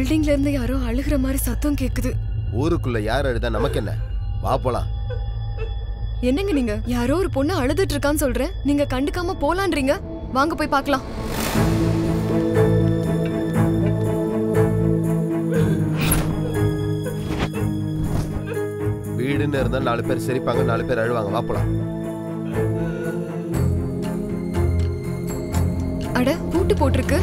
பில்டிங்ல இருந்து யாரோ அழுகிற மாதிரி சத்தம் கேக்குது. ஊருக்குள்ள யார் அழுதா நமக்கு என்ன? வா போலாம். என்னங்க நீங்க? யாரோ ஒரு பொண்ணு அழுதுட்டு இருக்கான்னு சொல்றேன், நீங்க கண்டுக்காம போலான்றீங்க. வாங்க போய் பார்க்கலாம். வீடுன்னு இருந்தா 4 பேர் சிரிப்பாங்க, 4 பேர் அழுவாங்க. வா போலாம். அட, பூட்டு போட்டிருக்கு.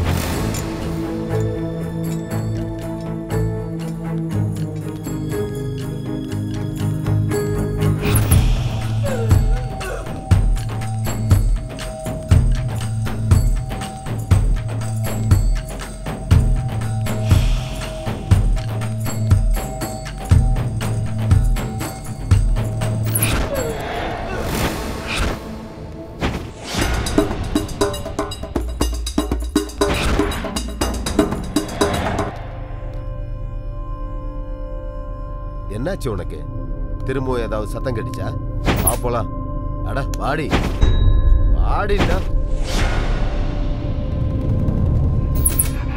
என்னாச்சு உனக்கு? திரும்பவும் ஏதாவது சத்தம் கடிச்சா? வா போலாம். அட வாடி வாடிடா.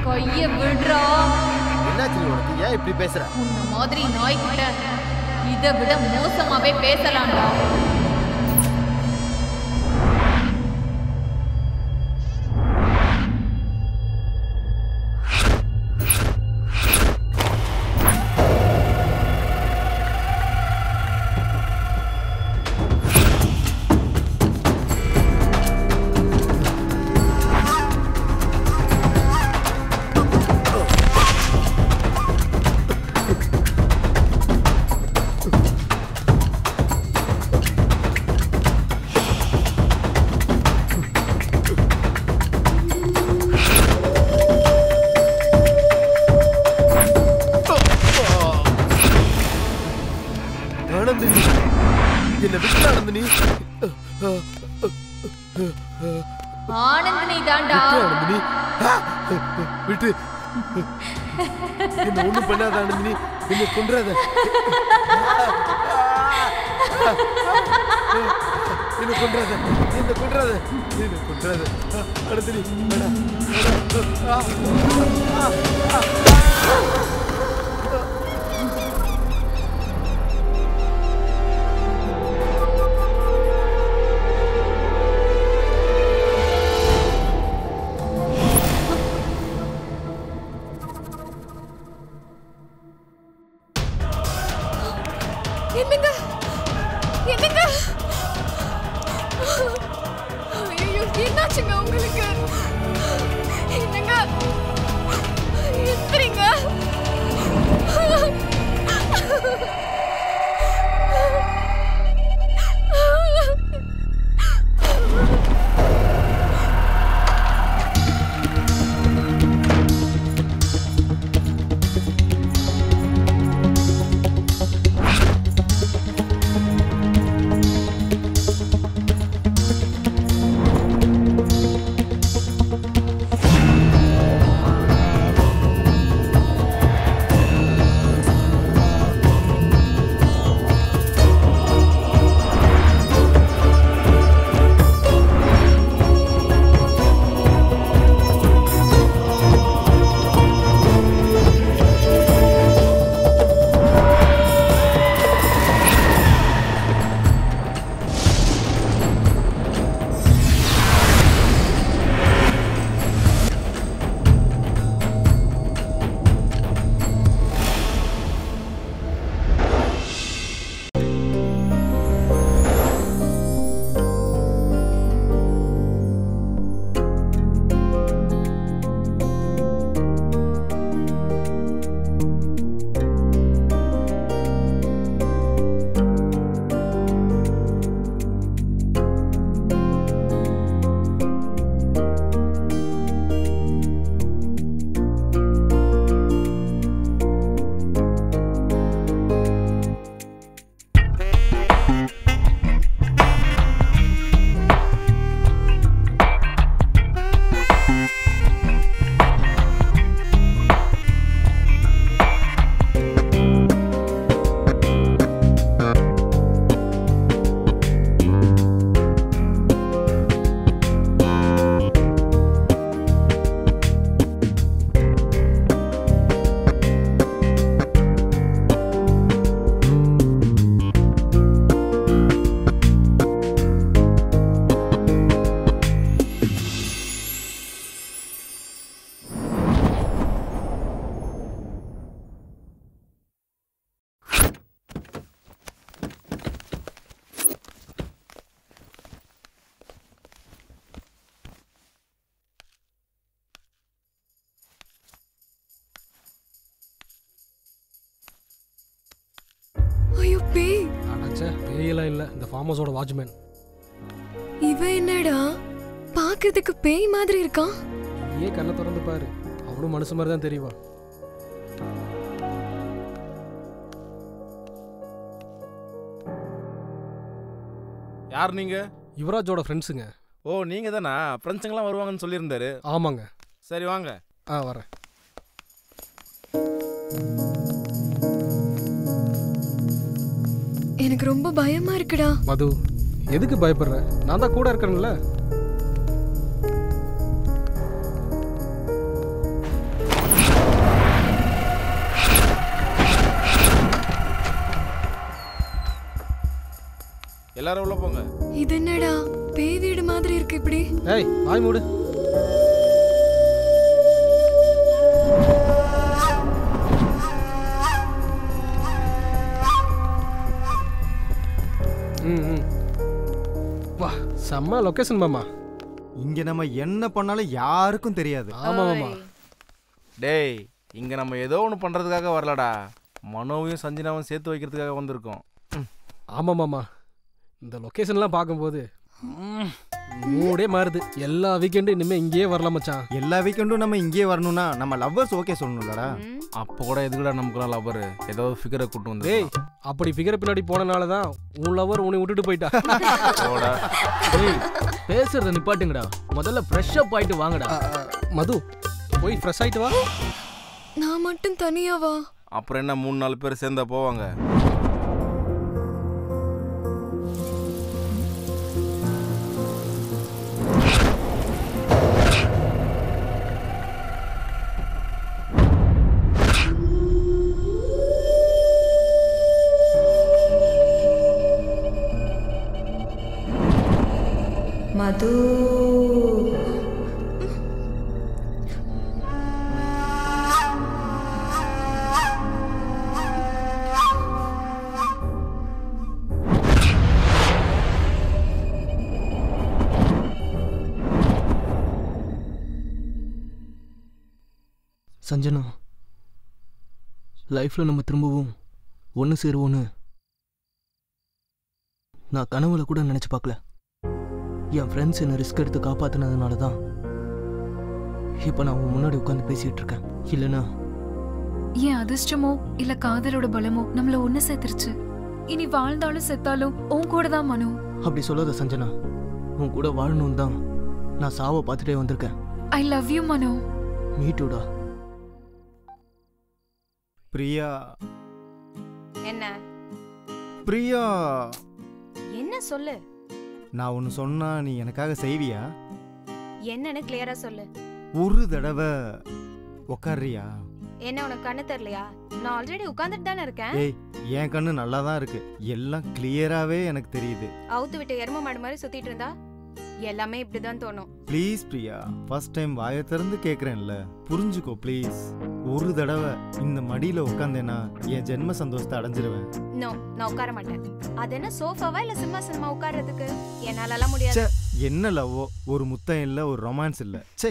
கைய விடுறா. என்னாச்சு உனக்கு? ஏன் இப்படி பேசுற? உன்ன மாதிரி நாய்கிட்ட இதை விட மோசமாவே பேசலாம்டா. ஆனந்தினி தாண்டா. விட்டு என்ன ஒண்ணும் பண்ணாத ஆனந்தினி, என்ன கொன்றாத, என்ன கொன்றாத, என்ன கொன்றாத, என்ன கொன்றாத ஆனந்தினி. என்னங்க என்னங்க? ஐயோ, என்னாச்சுங்க உங்களுக்கு? என்னங்க எந்திரிங்க. சே பேயெல்லாம் இல்லை, இந்த ஃபார்ம் ஹவுஸோட வாட்ச்மேன். இவன் என்னடா பாக்குறதுக்கு பேய் மாதிரி இருக்கான்? ஏன் கண்ணை திறந்து பாரு, அவனும் மனுஷ மாதிரி தான் தெரியுவா. யார் நீங்க? யுவராஜோட ஃப்ரெண்ட்ஸுங்க. ஓ நீங்க தானா? ஃப்ரெண்ட்ஸுங்கெல்லாம் வருவாங்கன்னு சொல்லியிருந்தாரு. ஆமாங்க. சரி வாங்க. வரேன். எனக்கு ரொம்ப பயமா இருக்குடா. மது, எதுக்கு பயப்படுற? நான் தான் கூட இருக்கேன்ல. எல்லாரும் உள்ள போங்க. இது என்னடா பேய் வீடு மாதிரி இருக்கு இப்படி? ஏய் வாய் மூடு. வா செம்ம லொகேஷன் மாமா. இங்க நம்ம என்ன பண்ணாலும் யாருக்கும் தெரியாது. ஆமா மாமா. டேய் இங்க நம்ம ஏதோ ஒன்று பண்றதுக்காக வரலடா, மனோவையும் சஞ்சனாவும் சேர்த்து வைக்கிறதுக்காக வந்திருக்கோம். ஆமா மாமா, இந்த லொகேஷன்லாம் பார்க்கும்போது மூடே மாறுது. எல்லா வீக்கெண்டும் இனிமே இங்கேயே வரலாம் மச்சான். எல்லா வீக்கெண்டும் நம்ம இங்கேயே வரணும்னா நம்ம லவ்வர்ஸ் ஓகே சொல்லணும்லடா. அப்போ கூட எதுக்குடா நமக்குலாம் லவ்வர்? ஏதோ ஃபிகரை கூட்டு வந்து. டேய் அப்படி ஃபிகரை பின்னாடி போனனால தான் உன் லவ்வர் உன்னை விட்டுட்டு போயிட்டா. டேய் பேசுறத நிப்பாட்டுங்கடா, முதல்ல ஃப்ரெஷ் அப் ஆயிட்டு வாங்கடா. மது போய் ஃப்ரெஷ் ஆயிட்டு வா. நான் மட்டும் தனியா வா? அப்புறம் என்ன 3-4 பேர் சேர்ந்தா போவாங்க. மது சஞ்சனா, லைஃப்பில் நம்ம திரும்பவும் ஒன்று சேருவோன்னு நான் கனவுல கூட நினச்சி பார்க்கல. என் ஃப்ரெண்ட்ஸ் என்னை ரிஸ்க் எடுத்து காப்பாற்றினதுனால தான் இப்போ நான் உன் முன்னாடி உட்காந்து பேசிகிட்டு இருக்கேன். இல்லைன்னா என் அதிர்ஷ்டமோ இல்லை காதலோட பலமோ நம்மளை ஒன்று சேர்த்துருச்சு. இனி வாழ்ந்தாலும் செத்தாலும் உன் கூட தான் மனு. அப்படி சொல்லாத சஞ்சனா, உன் கூட வாழணும் தான் நான் சாவை பார்த்துட்டே வந்திருக்கேன். ஐ லவ் யூ மனு. மீட்டுடா. பிரியா. என்ன பிரியா என்ன சொல்லு. நான் ஒன்று சொன்னா நீ எனக்காக செய்வியா? என்னன்னு கிளியரா சொல்லு. ஒரு தடவை உக்காரியா? என்ன உனக்கு கண்ணு தெரியலையா? நான் ஆல்ரெடி உட்கார்ந்துட்டு தானே இருக்கேன். ஏய் என் கண்ணு நல்லா தான் இருக்கு, எல்லாம் கிளியராகவே எனக்கு தெரியுது. அவுத்து விட்டு எரும மாடு மாதிரி சுத்திட்டு இருந்தா எல்லாமே இப்படிதான் தோணும். ப்ளீஸ் பிரியா, ஃபர்ஸ்ட் டைம் வாயை திறந்து கேட்குறேன்ல, புரிஞ்சுக்கோ ப்ளீஸ். ஒரு தடவை இந்த மடியில் உட்காந்தேன்னா என் ஜென்ம சந்தோஷத்தை அடைஞ்சிருவேன். நோ, நான் உட்கார மாட்டேன். அது என்ன சோஃபாவா இல்ல சிம்மாசனமா உட்கார்றதுக்கு? என்னாலலாம் முடியாது. என்ன லவ்வோ, ஒரு முத்தம் இல்லை, ஒரு ரொமான்ஸ் இல்லை. சே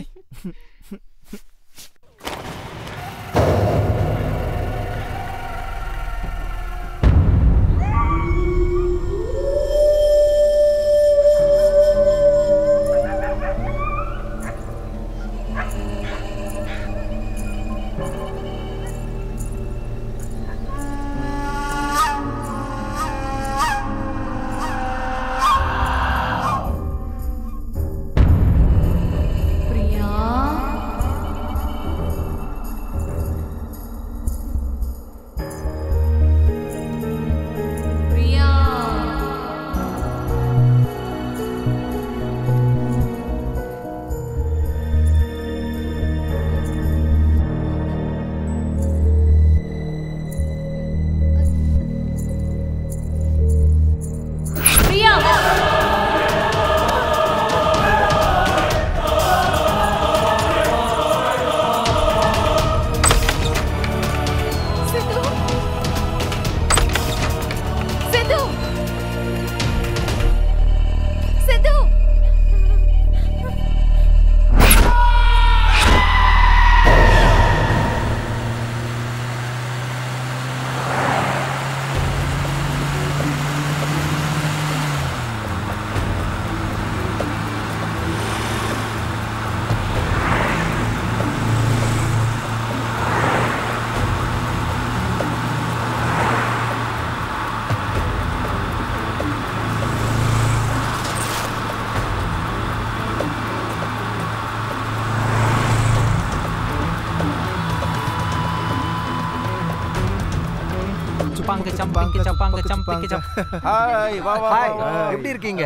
சப்பாங்க சம்பிங்க சப்பாங்க சம்பிங்க சப். ஹாய் வா வா ஹாய் வா. எப்படி இருக்கீங்க?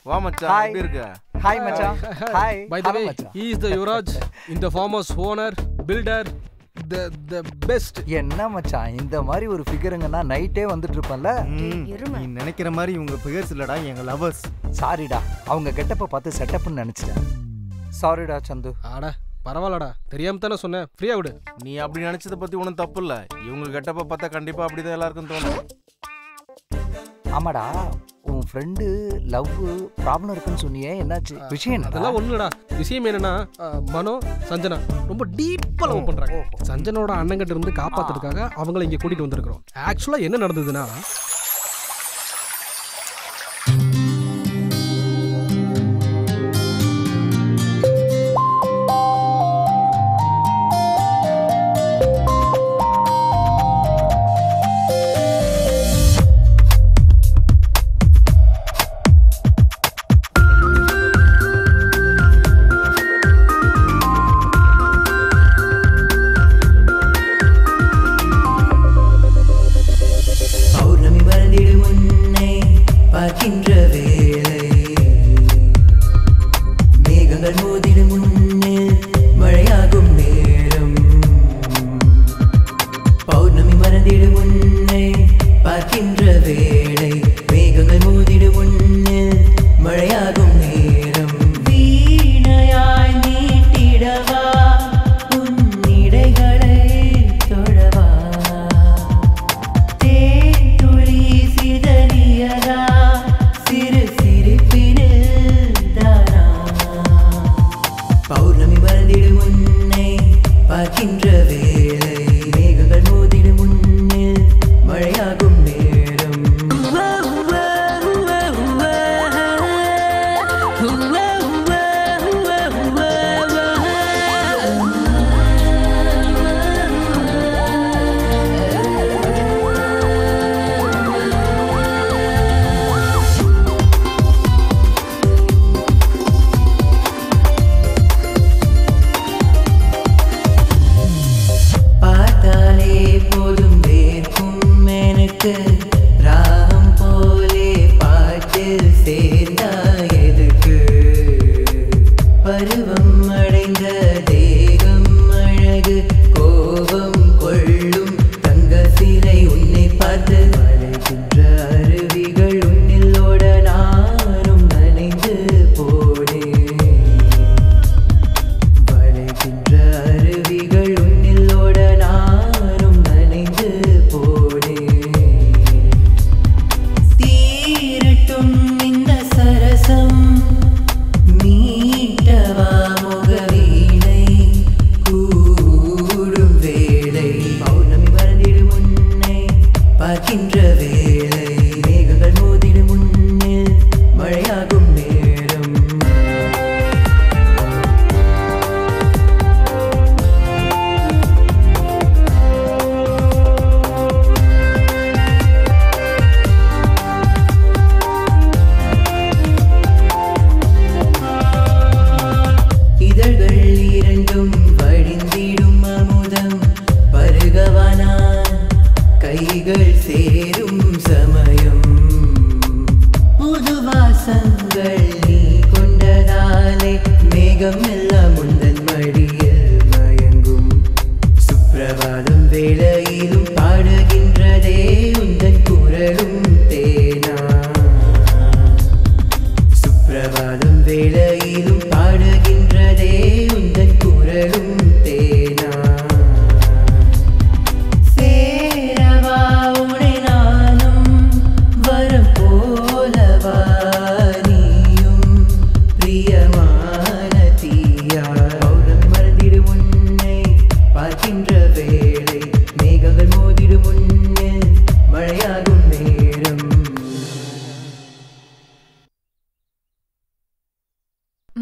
வா மச்சான் Hi. எப்படி இருக்க? ஹாய் மச்சான். Hi. By the way, he is the Yuvraj, in the foremost owner, builder, the best. என்ன மச்சான் இந்த மாதிரி ஒரு ஃபிகருங்கன்னா நைட்டே வந்துட்டு இருப்பேன்ல. நீ நினைக்கிற மாதிரி இவங்க ஃபிகர்ஸ் இல்லடா, எங்க லவர்ஸ். சாரிடா, அவங்க கெட்டப்ப பார்த்து செட்டப்னு நினைச்சிட்டேன். சாரிடா சந்து. ஆட பரவாயில்லடா, தெரியாம தானே சொன்னேன், ஃப்ரீயா விடு. நீ அப்படி நினைச்சத பத்தி ஒன்றும் தப்பு இல்லை. இவங்க கெட்டப்ப பார்த்தா கண்டிப்பா அப்படிதான் எல்லாருக்கும் தோணும். ஆமாடா, உன் ஃப்ரெண்டு லவ் ப்ராப்ளம் இருக்குன்னு சொன்னியே, என்னாச்சு விஷயம்? அதெல்லாம் ஒண்ணுடா. விஷயம் என்னன்னா மனோ சஞ்சனா ரொம்ப டீப்பா லவ் பண்றாங்க. சஞ்சனோட அண்ணங்கிட்ட இருந்து காப்பாத்துறதுக்காக அவங்கள இங்க கூட்டிட்டு வந்திருக்கிறோம். ஆக்சுவலா என்ன நடந்ததுன்னா,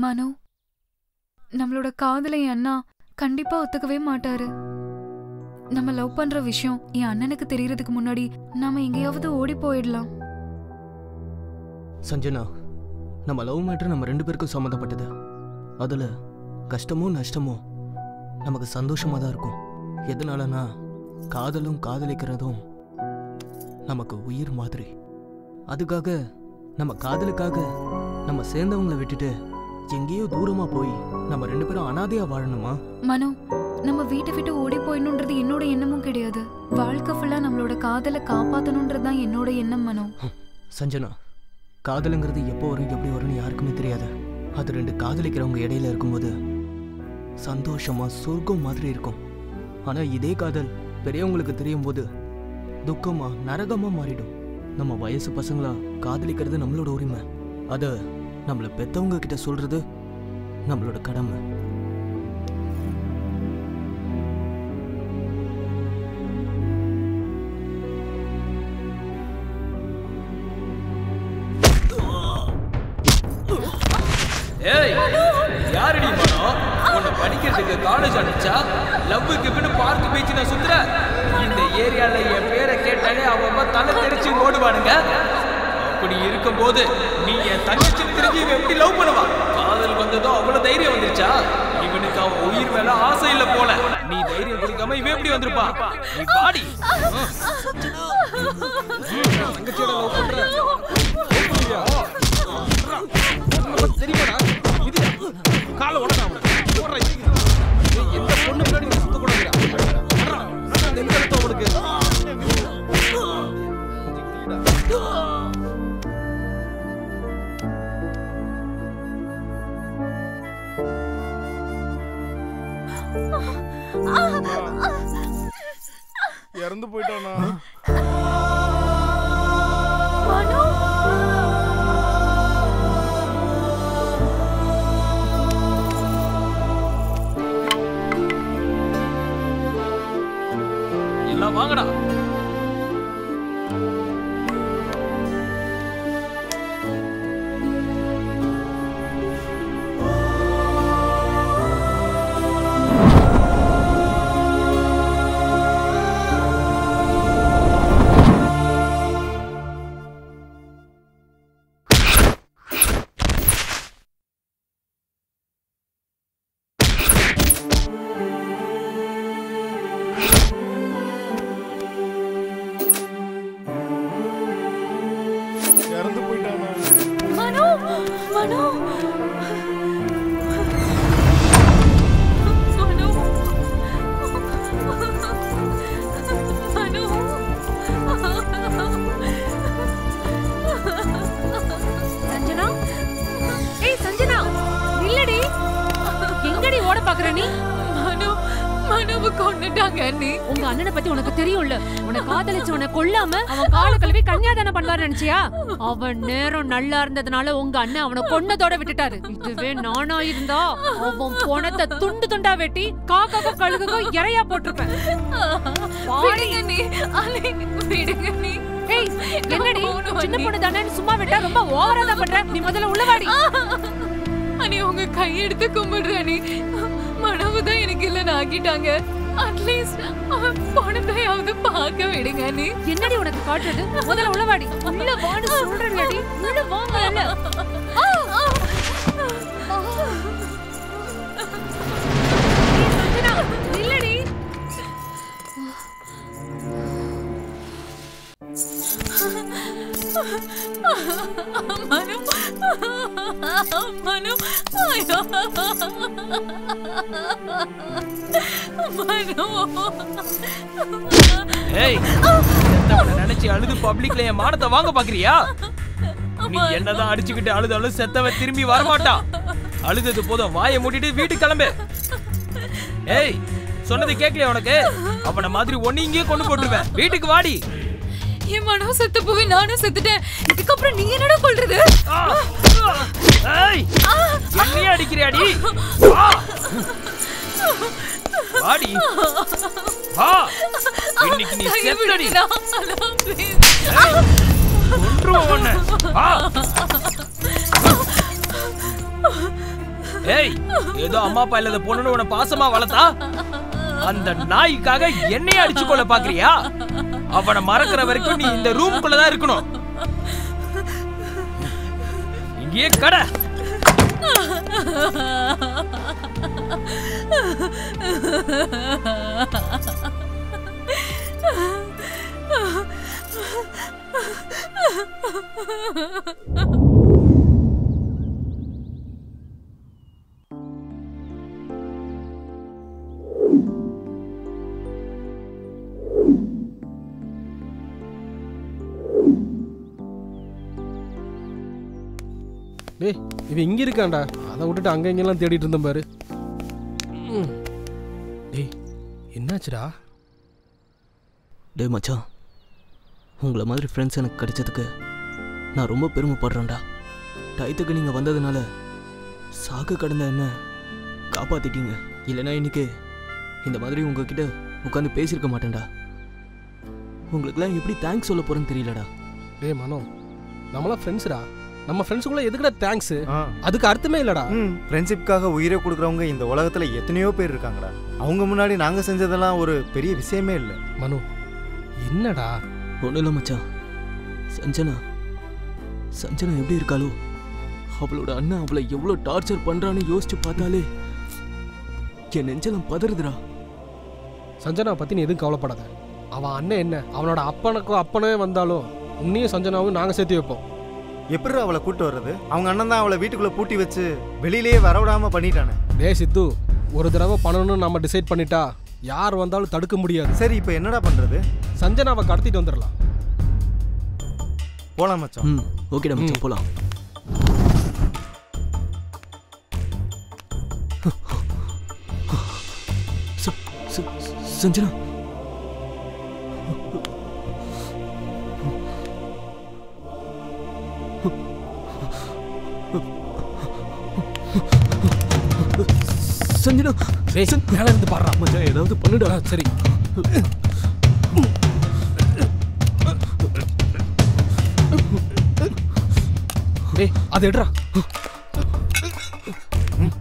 மனோ, நம்மளோட காதலை என் அண்ணா கண்டிப்பா ஒத்துக்கவே மாட்டாரு. நம்ம லவ் பண்ற விஷயம் என் அண்ணனுக்கு தெரியறதுக்கு முன்னாடி நாம எங்கேயாவது ஓடி போயிடலாம். சஞ்சனா, நம்ம லவ் மேட்டர் நம்ம 2 பேருக்கும் சம்மந்தப்பட்டது. அதுல கஷ்டமோ நஷ்டமோ நமக்கு சந்தோஷமா தான் இருக்கும். எதனாலனா காதலும் காதலிக்கிறதும் நமக்கு உயிர் மாதிரி. அதுக்காக நம்ம காதலுக்காக நம்ம சேர்ந்தவங்களை விட்டுட்டு எங்கேயோ தூரமா போய் நம்ம 2 பேரும் அனாதையா வாழணுமா? மனோ, நம்ம வீட்டை விட்டு ஓடி போயிடணுன்றது என்னோட எண்ணமும் கிடையாது. வாழ்க்கை ஃபுல்லா நம்மளோட காதலை காப்பாத்தணுன்றதுதான் என்னோட எண்ணம் மனோ. சஞ்சனா, காதலுங்கிறது எப்போ வரும் எப்படி வரும்னு யாருக்குமே தெரியாது. அது 2 காதலிக்கிறவங்க இடையில இருக்கும்போது சந்தோஷமா சொர்க்கம் மாதிரி இருக்கும். ஆனா இதே காதல் பெரியவங்களுக்கு தெரியும் போது துக்கமா நரகமா மாறிடும். நம்ம வயசு பசங்களா காதலிக்கிறது நம்மளோட உரிமை. அத நம்மள பெத்தவங்க கிட்ட சொல்றது நம்மளோட கடமை. ஏய், யாரடி மனோ உன்னை படிக்கிறதுக்கு காலேஜ் அனுப்பிச்சா? லவ்வுக்கு பார்க் பீச் நான் சுத்துற. இந்த ஏரியால என் பேரை கேட்டாலே அவங்க தலை தெரிச்சு ஓடுவானுங்க. அப்படி இருக்கும்போது நீ என் தங்கச்சி தெரிஞ்சு இவன் எப்படி லவ் பண்ணுவான்? காதல் வந்ததும் அவ்வளவு தைரியம் வந்துருச்சா? இவனுக்கு அவன் உயிர் மேல ஆசை இல்ல போல. நீ தைரியம் கொடுக்காம இவன் எப்படி வந்திருப்பான்? நீ பாடி தங்கச்சியோட லவ் பண்ற தெரியுமாடா? இது கால உடனே எந்த பொண்ணு முன்னாடி நீ சுத்த கூடாதுடா. உனக்கு இறந்து போயிட்டானா? எல்லாம் வாங்கடா. உங்க அண்ணனை பத்தி உனக்கு தெரியும்ல. உன்னை காதலிச்சவனை கொல்லாம அவன் கால கழுவி கன்னியாதானம் பண்ணுவாரு நினைச்சியா? அவன் நேரம் நல்லா இருந்ததுனால உங்க அண்ணன் அவனை கொன்னதோட விட்டுட்டாரு. இதுவே நானா இருந்தா அவன் போனத்தை துண்டு துண்டா வெட்டி காக்காக்கோ கழுகுக்கோ இறையா போட்டிருப்பேன். என்னடி சின்ன பொண்ணு தானே சும்மா விட்டா ரொம்ப ஓவரா தான் பண்ற. நீ முதல்ல உள்ளவாடி. அனி உங்க கையெடுத்து கும்பிடுறேன். மனவுதான் எனக்கு இல்லன்னு ஆக்கிட்டாங்க. அட்லீஸ்ட் பணத்தையாவது பார்க்க விடுங்க. நீ என்னடி உனக்கு காட்டுறது? முதல்ல உள்ளவாடி. உள்ள வான்னு சொல்றேன்டி. உள்ள வாங்கல. இல்லடி. மனு மனு ஐயோ நினைச்சு அழுது பப்ளிக்ல என் மானத்தை வாங்க பாக்குறியா? நீ என்னதான் அடிச்சுக்கிட்டு அழுதாலும் செத்தவன் திரும்பி வரமாட்டா. அழுதது போதும், வாயை மூடிட்டு வீட்டுக்கு கிளம்பு. ஏய், சொன்னது கேட்கலையா உனக்கு? அவனை மாதிரி ஒன்னு இங்கே கொண்டு போட்டுருவேன். வீட்டுக்கு வாடி. என் மனோ செத்து போய் நானும் செத்துட்டேன். இதுக்கப்புறம் நீ என்னடா கொல்றது? என்னையே அடிக்கிறியாடி? வாடி வா. இன்னைக்கு நீ செத்தடி. கொன்றுவோம் உன்னை. வா. ஏய், ஏதோ அம்மா அப்பா இல்லாத பொண்ணுன்னு உன்னை பாசமா வளர்த்தா அந்த நாய்க்காக என்னையே அடிச்சு கொள்ள பாக்குறியா? அவனை மறக்கிற வரைக்கும் நீ இந்த ரூம்குள்ளதான் இருக்கணும். இங்கேயே கடை. டேய் இவன் இங்க இருக்கான்டா. அதை விட்டுட்டு அங்க இங்கெல்லாம் தேடிட்டு இருந்தேன் பாரு. டேய் என்னாச்சுடா? டேய் மச்சான், உங்களை மாதிரி ஃப்ரெண்ட்ஸ் எனக்கு கிடைச்சதுக்கு நான் ரொம்ப பெருமைப்படுறேன்டா. டயத்துக்கு நீங்கள் வந்ததுனால சாக்கு கடந்த என்ன காப்பாற்றிட்டீங்க. இல்லைனா இன்னைக்கு இந்த மாதிரி உங்ககிட்ட உட்காந்து பேசியிருக்க மாட்டேன்டா. உங்களுக்குலாம் எப்படி தேங்க்ஸ் சொல்ல போகிறேன்னு தெரியலடா. டேய் மனோ, நம்மளாம் ஃப்ரெண்ட்ஸ்டா. நம்ம ஃப்ரெண்ட்ஸுக்குள்ள எதுக்குடா தேங்க்ஸ்? அதுக்கு அர்த்தமே இல்லடா. ஃப்ரெண்ட்ஷிப்காக உயிரை கொடுக்குறவங்க இந்த உலகத்தில் எத்தனையோ பேர் இருக்காங்கடா. அவங்க முன்னாடி நாங்கள் செஞ்சதெல்லாம் ஒரு பெரிய விஷயமே இல்லை. மனு என்னடா? ஒன்றும் இல்லை மச்சான். சஞ்சனா எப்படி இருக்காளோ, அவளோட அண்ணன் அவளை எவ்வளோ டார்ச்சர் பண்ணுறான்னு யோசிச்சு பார்த்தாலே என் நெஞ்செல்லாம் பதறுதுடா. சஞ்சனா பற்றி நீ எதுவும் கவலைப்படாத. அவன் அண்ணன் என்ன, அவனோட அப்பனே வந்தாலும் உன்னையும் சஞ்சனாவும் நாங்கள் சேர்த்து வைப்போம். எப்படி அவளை கூட்டு வர்றது? அவங்க அண்ணன் தான் அவளை வீட்டுக்குள்ளே பூட்டி வச்சு வெளியிலேயே வரவிடாமல் பண்ணிட்டானே. டே சித்து, ஒரு தடவை பண்ணணும்னு நம்ம டிசைட் பண்ணிட்டா யார் வந்தாலும் தடுக்க முடியாது. சரி, இப்போ என்னடா பண்ணுறது? சஞ்சனாவை கடத்திட்டு வந்துடலாம். போலாம் மச்சான். ஓகேடா மச்சான், போலாம். சஞ்சனா, சஞ்சனா மேல இருந்து பாடுறா. மச்சான் ஏதாவது பண்ணுடா. சரி டேய் அது எடுறா.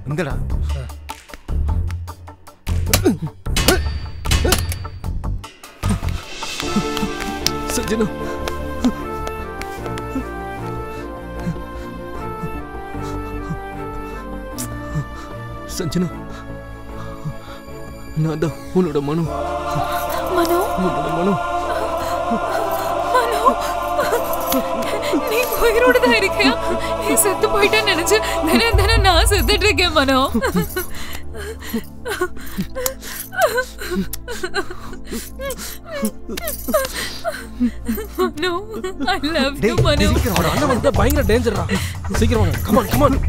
இங்கடா. சஞ்சனா சஞ்சனா, நான் தான் உன்னோட மனு. உன்னோட மனு. நீ உயிரோட தான் இருக்கியா? நீ செத்து போயிட்டேன்னு நினைச்சு தினம் நான் செத்துட்டு இருக்கேன் மனோ. மனோ, I love you மனோ. அண்ணன் வந்து பயங்கர டேஞ்சர்ரா. சீக்கிரம் வாங்க. Come on come on.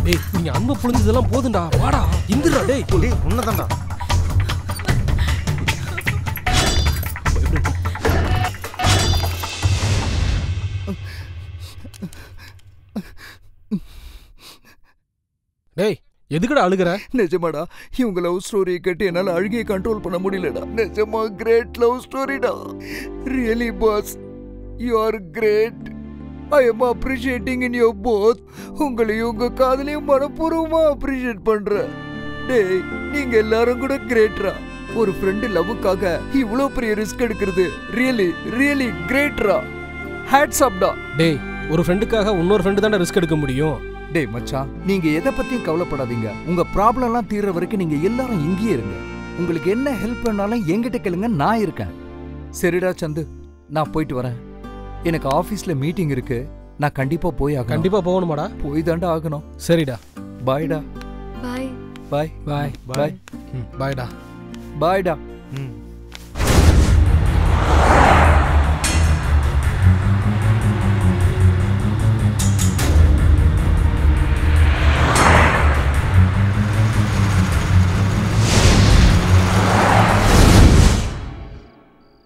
டேய் நீங்க அன்பு புளிஞ்சதெல்லாம் போதும்டா. வாடா இந்துடா. டேய் டேய் உன்னதான்டா. டேய் எதுக்குடா அழுகுற? நிஜமாடா, இவங்க லவ் ஸ்டோரியை கேட்டு என்னால் அழுகையை கண்ட்ரோல் பண்ண முடியலடா. நிஜமா கிரேட் லவ் ஸ்டோரிடா. Really boss, you are great. I am appreciating in your both. உங்களையும் உங்க காதலையும் மனப்பூர்வமா அப்ரிஷியேட் பண்றேன். டேய் நீங்க எல்லாரும் கூட கிரேட்ரா. ஒரு ஃப்ரெண்டு லவ்வுக்காக இவ்வளோ பெரிய ரிஸ்க் எடுக்கிறது ரியலி ரியலி கிரேட்ரா. ஹேட்ஸ் அப்டா. டேய் ஒரு ஃப்ரெண்டுக்காக இன்னொரு ஃப்ரெண்டு தானே ரிஸ்க் எடுக்க முடியும். டேய் மச்சான், நீங்க எதை பத்தியும் கவலைப்படாதீங்க. உங்க ப்ராப்ளம்லாம் தீர்ற வரைக்கும் நீங்க எல்லாரும் இங்கேயே இருங்க. உங்களுக்கு என்ன ஹெல்ப் பண்ணாலும் என்கிட்ட கேளுங்க, நான் இருக்கேன். சரிடா சந்து, நான் போயிட்டு வரேன். எனக்கு ஆபீஸ்ல மீட்டிங் இருக்கு. நான் கண்டிப்பா போய் ஆகணும். கண்டிப்பா போகணுமாடா? போய் தாண்டா ஆகணும். சரிடா. பாய்டா. பாய் பாய் பாய் பாய் பாய்டா. பாய்டா.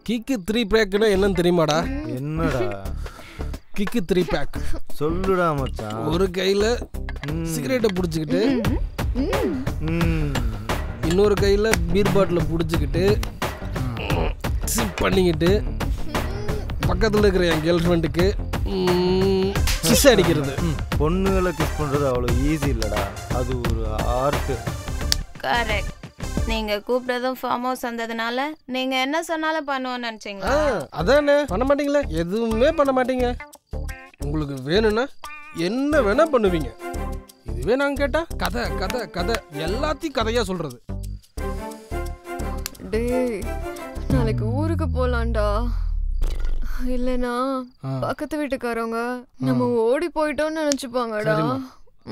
கிக்கு 3 பேக்னா என்னன்னு தெரியுமாடா? என்னடா கிக்கு 3 பேக்? சொல்லுடா மச்சான். ஒரு கையில சிகரெட்டை புடிச்சுக்கிட்டு இன்னொரு கையில பீர் பாட்டில புடிச்சுக்கிட்டு சிப் பண்ணிக்கிட்டு பக்கத்துல இருக்கிற என் கேர்ள் ஃப்ரெண்டுக்கு கிஸ் அடிக்கிறது. பொண்ணுகளை கிஸ் பண்றது அவ்வளவு ஈஸி இல்லடா. அது ஒரு ஆர்ட். கரெக்ட். நீங்க கூப்பிட்டதும் ஃபார்ம் ஹவுஸ் வந்ததுனால நீங்க என்ன சொன்னாலும் பண்ணுவோம்னு நினைச்சீங்களா? அதானே, பண்ண மாட்டீங்களே, எதுவுமே பண்ண மாட்டீங்க. உங்களுக்கு வேணும்னா என்ன வேணா பண்ணுவீங்க. இதுவே நாங்க கேட்டா கதை கதை கதை எல்லாத்தையும் கதையா சொல்றது. டேய் நாளைக்கு ஊருக்கு போலாம்டா. இல்லனா பக்கத்து வீட்டுக்காரங்க நம்ம ஓடி போயிட்டோம்னு நினைச்சுப்பாங்கடா.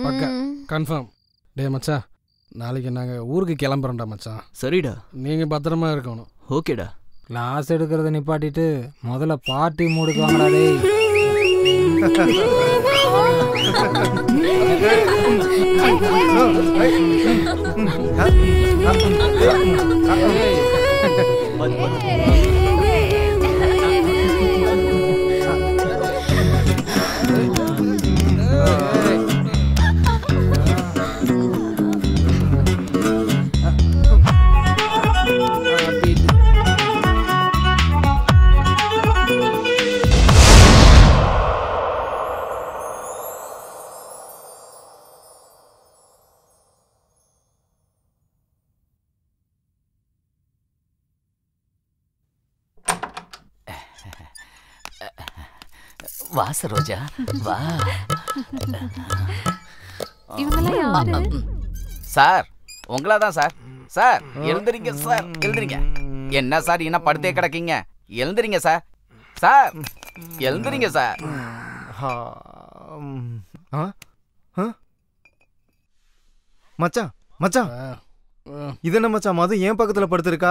பக்கா கன்ஃபார்ம். டே மச்சான், நாளைக்கு நாங்கள் ஊருக்கு கிளம்புறோம்டா மச்சான். சரிடா, நீங்கள் பத்திரமா இருக்கணும். ஓகேடா. கிளாஸ் எடுக்கிறத நிப்பாட்டிட்டு முதல்ல பார்ட்டி மூடுக்கு வாங்கடா டேய். வா சரோஜா வா. இவங்கெல்லாம் யாரு? சார் உங்களா தான் சார். சார் எழுந்துறீங்க சார், எழுந்துறீங்க. என்ன சார் என்ன படுத்தே கிடக்கீங்க? எழுந்துறீங்க சார். சார் எழுந்துறீங்க சார். மச்சான் மச்சான், இது என்ன மச்சான் மது ஏன் பக்கத்துல படுத்திருக்கா?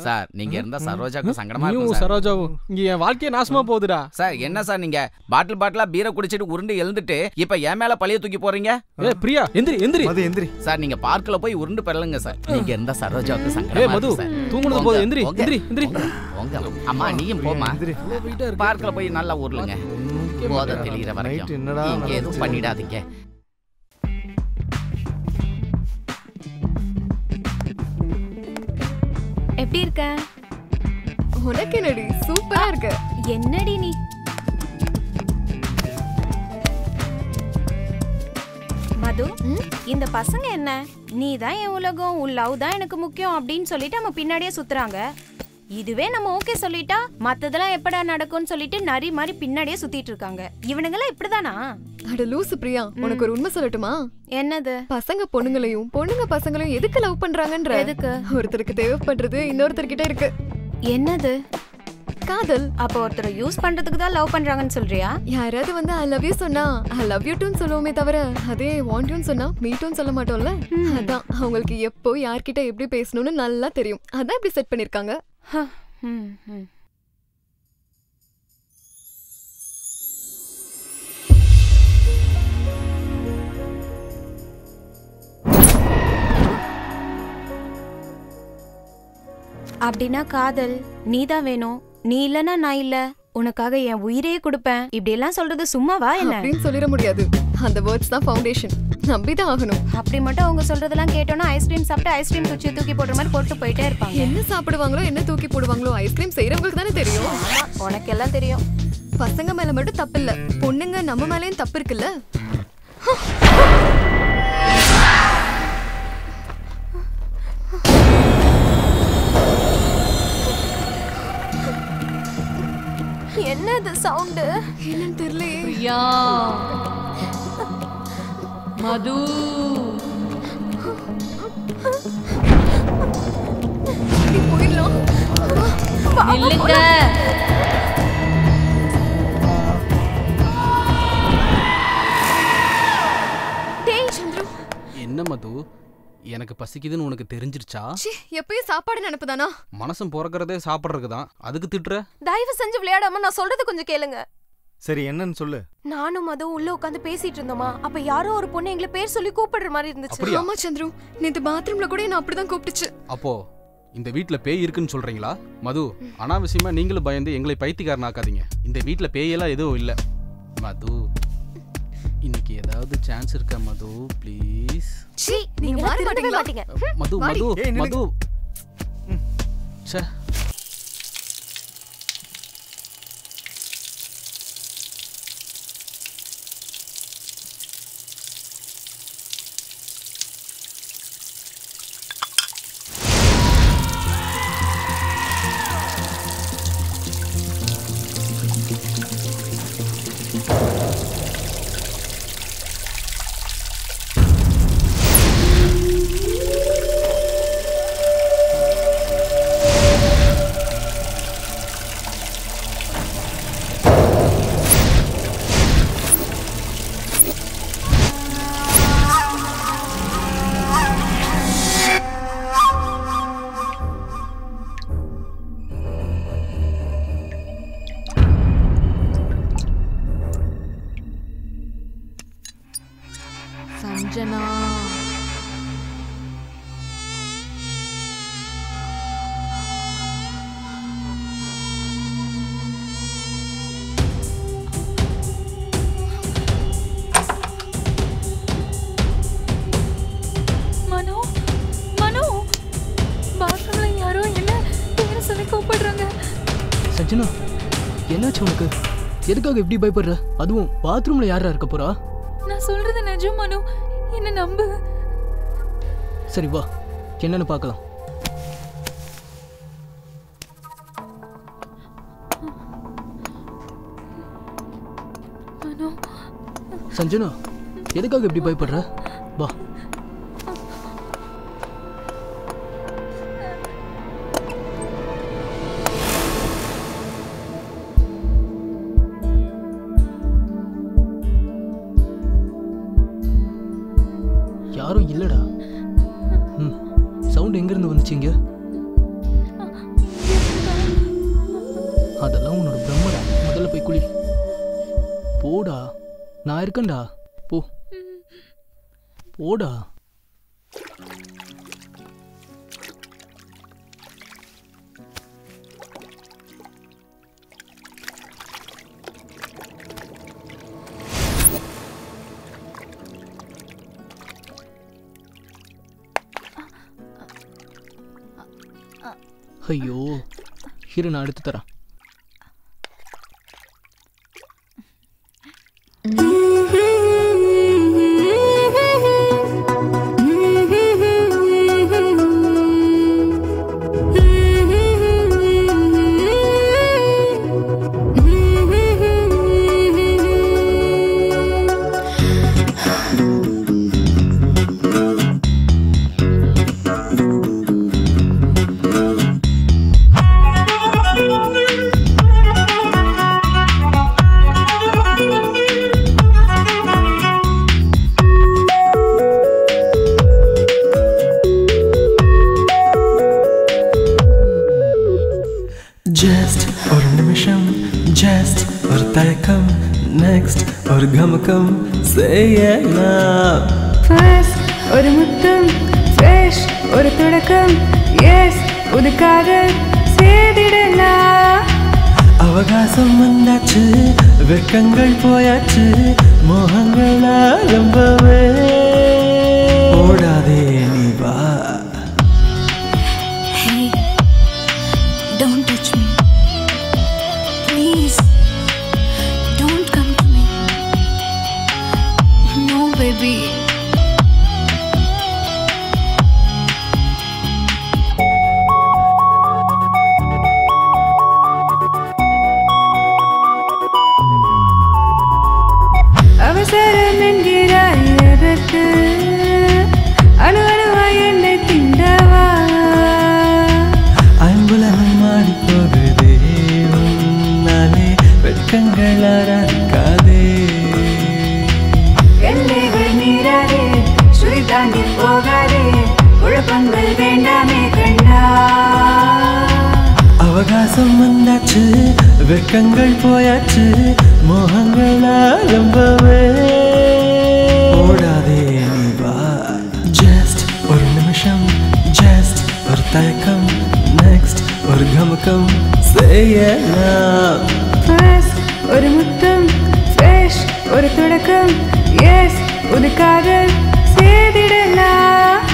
சார் நீங்க இருந்தா சரோஜாக்கு சங்கடமா நீயும் இருக்கும். சரோஜாவும் இங்க என் வாழ்க்கையே நாசமா போகுதுடா. சார் என்ன சார் நீங்க பாட்டிலா பீரை குடிச்சிட்டு உருண்டு எழுந்துட்டு இப்ப என் மேல பழைய தூக்கி போறீங்க? பிரியா எந்திரி எந்திரி. மது எந்திரி. சார் நீங்க பார்க்ல போய் உருண்டு பெறலுங்க சார். நீங்க இருந்தா சரோஜாவுக்கு சங்கடமா இருக்கும். மது தூங்குனது போது எந்திரி எந்திரி எந்திரி. அம்மா நீயும் போமா. பார்க்ல போய் நல்லா ஊர்லுங்க. போத தெளிகிற வரைக்கும் இங்க எதுவும் பண்ணிடாதீங்க. எப்படி இருக்க? உனக்கு என்னடி சூப்பரா இருக்க. என்னடி நீ? மது, இந்த பசங்க என்ன நீ தான் என் உலகம், உன் லவ் தான் எனக்கு முக்கியம் அப்படின்னு சொல்லிட்டு நம்ம பின்னாடியே சுத்துறாங்க. இதுவே நம்ம ஓகே சொல்லிட்டா மத்ததெல்லாம் எப்படா நடக்கும்னு சொல்லிட்டு நரி மாதிரி பின்னாடியே சுத்திட்டு இருக்காங்க. இவனுங்கெல்லாம் இப்படிதானா? அட லூசு பிரியா, உனக்கு ஒரு உண்மை சொல்லட்டுமா? என்னது? பசங்க பொண்ணுங்களையும் பொண்ணுங்க பசங்களையும் எதுக்கு லவ் பண்றாங்கன்ற? எதுக்கு? ஒருத்தருக்கு தேவைப்படுறது இன்னொருத்தர்கிட்ட இருக்கு. என்னது? காதல். அப்ப ஒருத்தரை யூஸ் பண்றதுக்கு தான் லவ் பண்றாங்கன்னு சொல்றியா? யாராவது வந்து ஐ லவ் யூ சொன்னா ஐ லவ் யூ டூன்னு சொல்லுவோமே தவிர அதே வாண்ட் யூன்னு சொன்னா மீ டூன்னு சொல்ல மாட்டோம்ல. அதான் அவங்களுக்கு எப்போ யார்கிட்ட எப்படி பேசணும்னு நல்லா தெரியும். அதான் இப்படி செட் பண்ணிருக்காங்க. அப்படின்னா காதல் நீதான் வேணும், நீ இல்லனா நான் இல்ல, உனக்காக என் உயிரையே கொடுப்பேன் இப்படி எல்லாம் சொல்றது சும்மாவா என்ன? அப்படின்னு சொல்லிட முடியாது. அந்த வேர்ட்ஸ் தான் ஃபவுண்டேஷன். நம்பிதான் ஆகணும். அப்படி மட்டும் அவங்க சொல்றதெல்லாம் கேட்டோம்னா ஐஸ்கிரீம் சாப்பிட்டு ஐஸ்கிரீம் குச்சி தூக்கி போடுற மாதிரி போட்டு போயிட்டே இருப்பாங்க. என்ன சாப்பிடுவாங்களோ என்ன தூக்கி போடுவாங்களோ ஐஸ்கிரீம் செய்யறவங்களுக்கு தானே தெரியும். உனக்கு எல்லாம் தெரியும். பசங்க மேல மட்டும் தப்பு இல்ல, பொண்ணுங்க நம்ம மேலயும் தப்பு இருக்குல்ல. என்னது சவுண்ட்? என்னன்னு தெரியலையே. பிரியா, மது, போயிடலாம். நில்லுங்க. டேய் சந்திரு. என்ன மது, எனக்கு பசிக்குதுன்னு உனக்கு தெரிஞ்சிருச்சா? எப்பயும் சாப்பாடு நினைப்புதானா? மனசும் பிறக்கிறதே சாப்பிட்றதுக்கு தான், அதுக்கு திட்டுற? தயவு செஞ்சு விளையாடாம நான் சொல்றது கொஞ்சம் கேளுங்க. சரி என்னன்னு சொல்லு. நானும் அதுவும் உள்ள உட்காந்து பேசிட்டு இருந்தோமா, அப்ப யாரோ ஒரு பொண்ணு எங்களை பேர் சொல்லி கூப்பிடுற மாதிரி இருந்துச்சு. ஆமா சந்திரு, நேத்து பாத்ரூம்ல கூட என்ன அப்படிதான் கூப்பிட்டுச்சு. அப்போ இந்த வீட்ல பேய் இருக்குன்னு சொல்றீங்களா? மது, அனாவசியமா நீங்களும் பயந்து எங்களை பைத்தியக்காரனாக்காதீங்க. இந்த வீட்ல பேயெல்லாம் எதுவும் இல்ல. மது, இன்னைக்கு ஏதாவது சான்ஸ் இருக்கா மது? ப்ளீஸ். நீங்க மாட்டீங்க. மது மது மது. ச்சே. சஞ்சனா என்னாச்சு உனக்கு? எதுக்காக இப்படி பயப்படுற? அதுவும் பாத்ரூம்ல யாரா இருக்க போறா? நான் சொல்றது நிஜம் மனு, என்ன நம்பு. சரி வா, என்னன்னு பார்க்கலாம். சஞ்சனா எதுக்காக இப்படி பயப்படுற? வா. யாரும் இல்லடா. சவுண்ட் எங்க இருந்து வந்துச்சுங்க? அதெல்லாம் உன்னோட பிரம்மடா. முதல்ல போய் குளி. போடா, நான் இருக்கேன்டா. போ போடா. ஐயோ, இரு நான் எடுத்து தரேன். ஒரு கமகம் செய்யலாம். ஃபர்ஸ்ட் ஒரு முத்தம், ஃப்ரெஷ் ஒரு தொடக்கம், எஸ் ஒரு காதல் செய்திடலாம். அவகாசம் வந்தாச்சு, வெட்கங்கள் போயாச்சு, மோகங்கள் ஆரம்பமே. ஓடாதே நீ வா. Hey, don't touch me. Please. Baby, அவசரம் என்கிறாய் எதற்கு? அணு அணுவாய் என்னை திண்டவா? ஐம்புலமை மாறி போகுதே, உன்னாலே வெட்கங்கள் ஆராதிக்காதே. எல்லைகள் மீறாதே, சுழி தாண்டி போகாதே, குழப்பங்கள் வேண்டாமே கண்ணா. அவகாசம் வந்தாச்சு, வெட்கங்கள் போயாச்சு, மோகங்கள் ஆரம்பமே. ஓடாதே நீ வா. ஜஸ்ட் ஒரு நிமிஷம், ஜஸ்ட் ஒரு தயக்கம், நெக்ஸ்ட் ஒரு கமக்கம் செய்யலாம். ஃபர்ஸ்ட் ஒரு முத்தம், ஃப்ரெஷ் ஒரு தொடக்கம், எஸ் ஒரு காதல் செய்திடலாம்.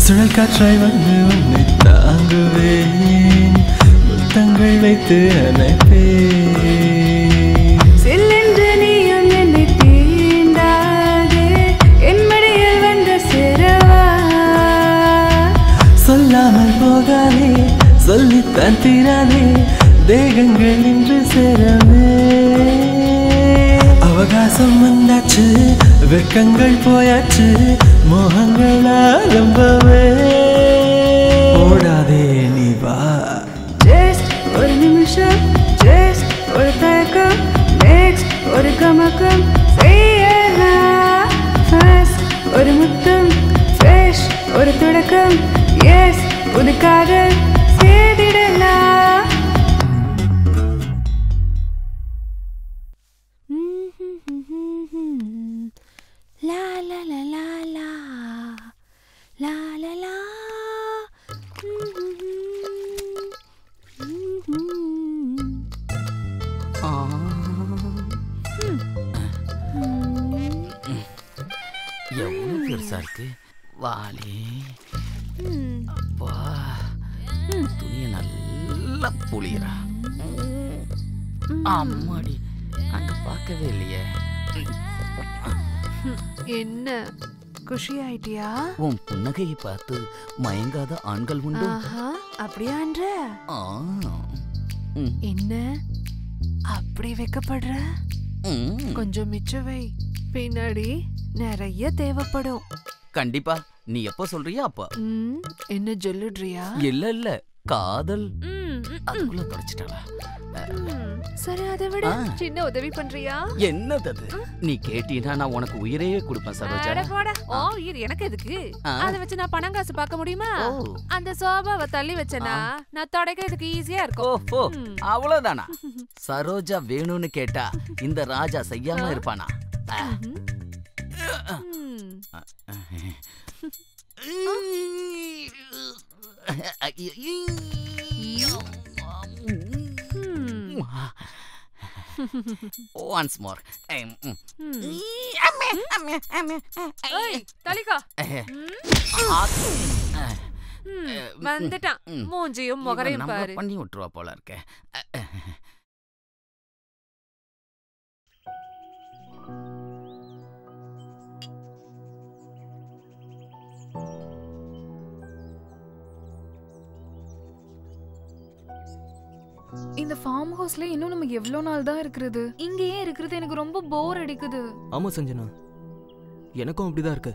சுழல் காற்றாய் வந்து உன்னை தாங்குவேன், முத்தங்கள் வைத்து அணைப்பேன். சில்லென்று நீயும் என்னை தீண்டாதே, என் மடியில் வந்து சேரவா. சொல்லாமல் போகாதே, சொல்லித்தான் தீராதே, தேகங்கள் இன்று சேரவே. அவகாசம் வந்தாச்சு, வெட்கங்கள் போயாச்சு, மோகங்கள் ஆரம்பமே. ஓடாதே நீ வா. ஜஸ்ட் ஒரு நிமிஷம், ஜஸ்ட் ஒரு தயக்கம், நெக்ஸ்ட் ஒரு கமக்கம் செய்யலாம். ஃபர்ஸ்ட் ஒரு முத்தம், ஃப்ரெஷ் ஒரு தொடக்கம், எஸ் ஒரு காதல் செய்திடலாம். லா லா லா லா லா லா லா லா. எவ்வளவு பெருசா இருக்கு வாலி. அப்பா துணியை நல்லா புளியறா. அம்மாடி அங்க பார்க்கவே இல்லையே. என்ன குஷி ஆயிட்டியா? உன் புன்னகையை பார்த்து மயங்காத ஆண்கள் உண்டு. அப்படியான்ற என்ன அப்படி வைக்கப்படுற? கொஞ்சம் மிச்சம் வை, பின்னாடி நிறைய தேவைப்படும். கண்டிப்பா. நீ எப்ப சொல்றியா அப்ப. என்ன சொல்லுறியா? இல்ல காதல் அதுக்குள்ள தொடச்சிட்டாளா? சரி, அதை விட சின்ன உதவி பண்றியா? என்னது நீ கேட்டீனா நான் உனக்கு உயிரையே கொடுப்பேன் சரோஜா. ஓ உயிர் எனக்கு எதுக்கு? அதை வச்சு நான் பணம் காசு பார்க்க முடியுமா? அந்த சோபாவை தள்ளி வச்சனா நான் தொடக்கிறதுக்கு ஈஸியா இருக்கும். ஓ அவ்வளவுதானா? சரோஜா வேணும்னு கேட்டா இந்த ராஜா செய்யாம இருப்பானா? Once more. தலிகா வந்துட்டான். மூஞ்சியும் முகரையும் பாரு. பண்ணி விட்டுருவா போல இருக்க. இந்த ஃபார்ம் ஹவுஸ்ல இன்னும் நம்ம எவ்வளவு நாள் தான் இருக்கிறது? இங்கேயே இருக்கிறது எனக்கு ரொம்ப போர் அடிக்குது. ஆமா சஞ்சனா, எனக்கும் அப்படிதான் இருக்கு.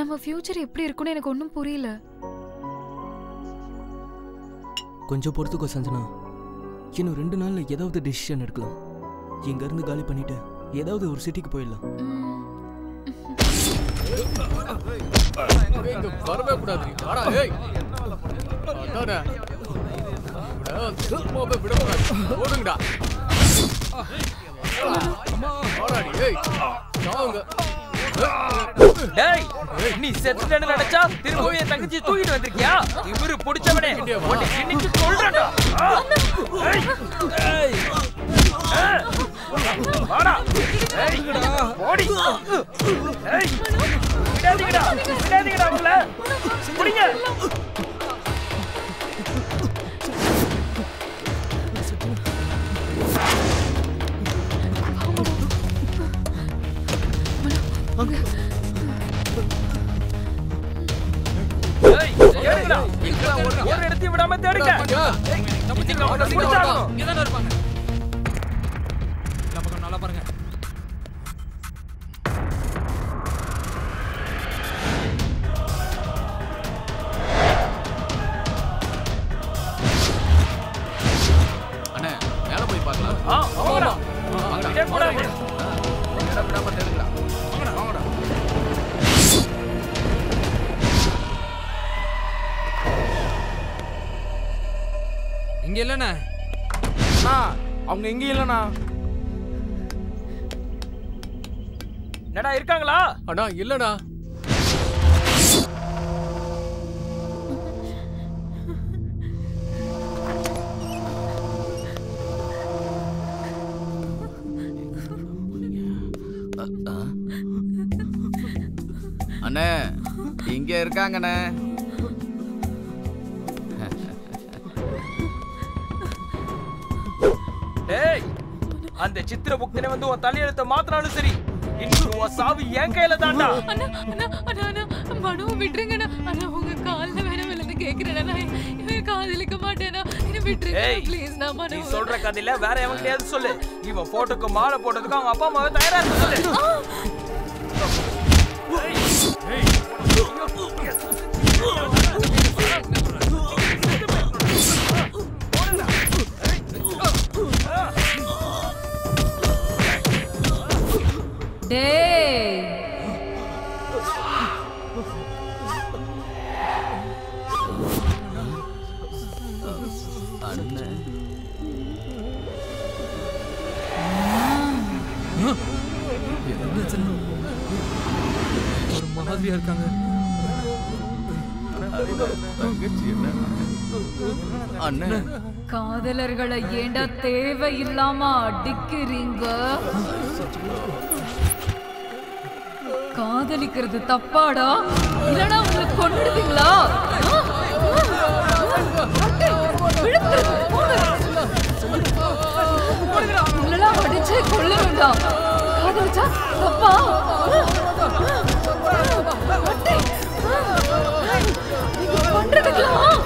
நம்ம ஃபியூச்சர் எப்படி இருக்கும்னு எனக்கு ஒன்றும் புரியல. கொஞ்சம் பொறுத்துக்கோ சஞ்சனா. இன்னும் 2 நாள்ல ஏதாவது டிசிஷன் எடுக்கலாம். இங்க இருந்து காலி பண்ணிட்டு ஏதாவது ஒரு சிட்டிக்கு போயிடலாம். வரவே கூடாது. ஓடுங்கடா. டேய், நீ செத்துட்டேன்னு நினைச்சா திரும்பவும் என் தங்கச்சி தூக்கிட்டு வந்திருக்கியா? இவரு பிடிச்சவனே உன்னை இன்னைக்கு சொல்றேன்டா. வாடா. ஓடி. விடாதீங்கடா, விடாதீங்கடா அவங்கள. புடிங்க. ஒரு இடத்தையும் விடாம தேடுங்க. நல்லா பாருங்க. அண்ணே மேல போய் பார்க்கலாம். விடாம தேடுங்களா. இங்க இல்லண்ணா. அவங்க எங்க இல்லண்ணா. என்னடா இருக்காங்களா? அண்ணா இல்லண்ணா. அண்ணே இங்க இருக்காங்கண்ணே. டேய், அந்த சித்திர புக்தனை வந்து உன் தலையெழுத்த மாத்தினாலும் சரி, இன்னும் உன் சாவு என் கையில தான்டா. அண்ணா அண்ணா அண்ணா அண்ணா மனுவை விட்டுருங்கண்ணா. அண்ணா உங்க காலில் வேற விழுந்து கேட்கிறேன். இவன் காதலிக்க மாட்டேனா? என்ன விட்டுருங்க ப்ளீஸ். நான் நீ மனு சொல்ற கதையில வேற எவங்கிட்டயாவது சொல்லு. இவன் போட்டோக்கு மாலை போட்டதுக்கு அவங்க அப்பா அம்மாவை தயாரா இருக்க சொல்லு. ஒரு மாதிரியா இருக்காங்க. காதலர்களை ஏண்டா தேவையில்லாம அடிக்கிறீங்க? காதலிக்கிறது தப்பாடா? இல்லனா உங்களை கொன்னுடுவீங்களா? உங்களெல்லாம் அடிச்சு கொல்லணும்டா. காதலிச்சா தப்பா? நீங்க பண்றதுக்கெல்லாம்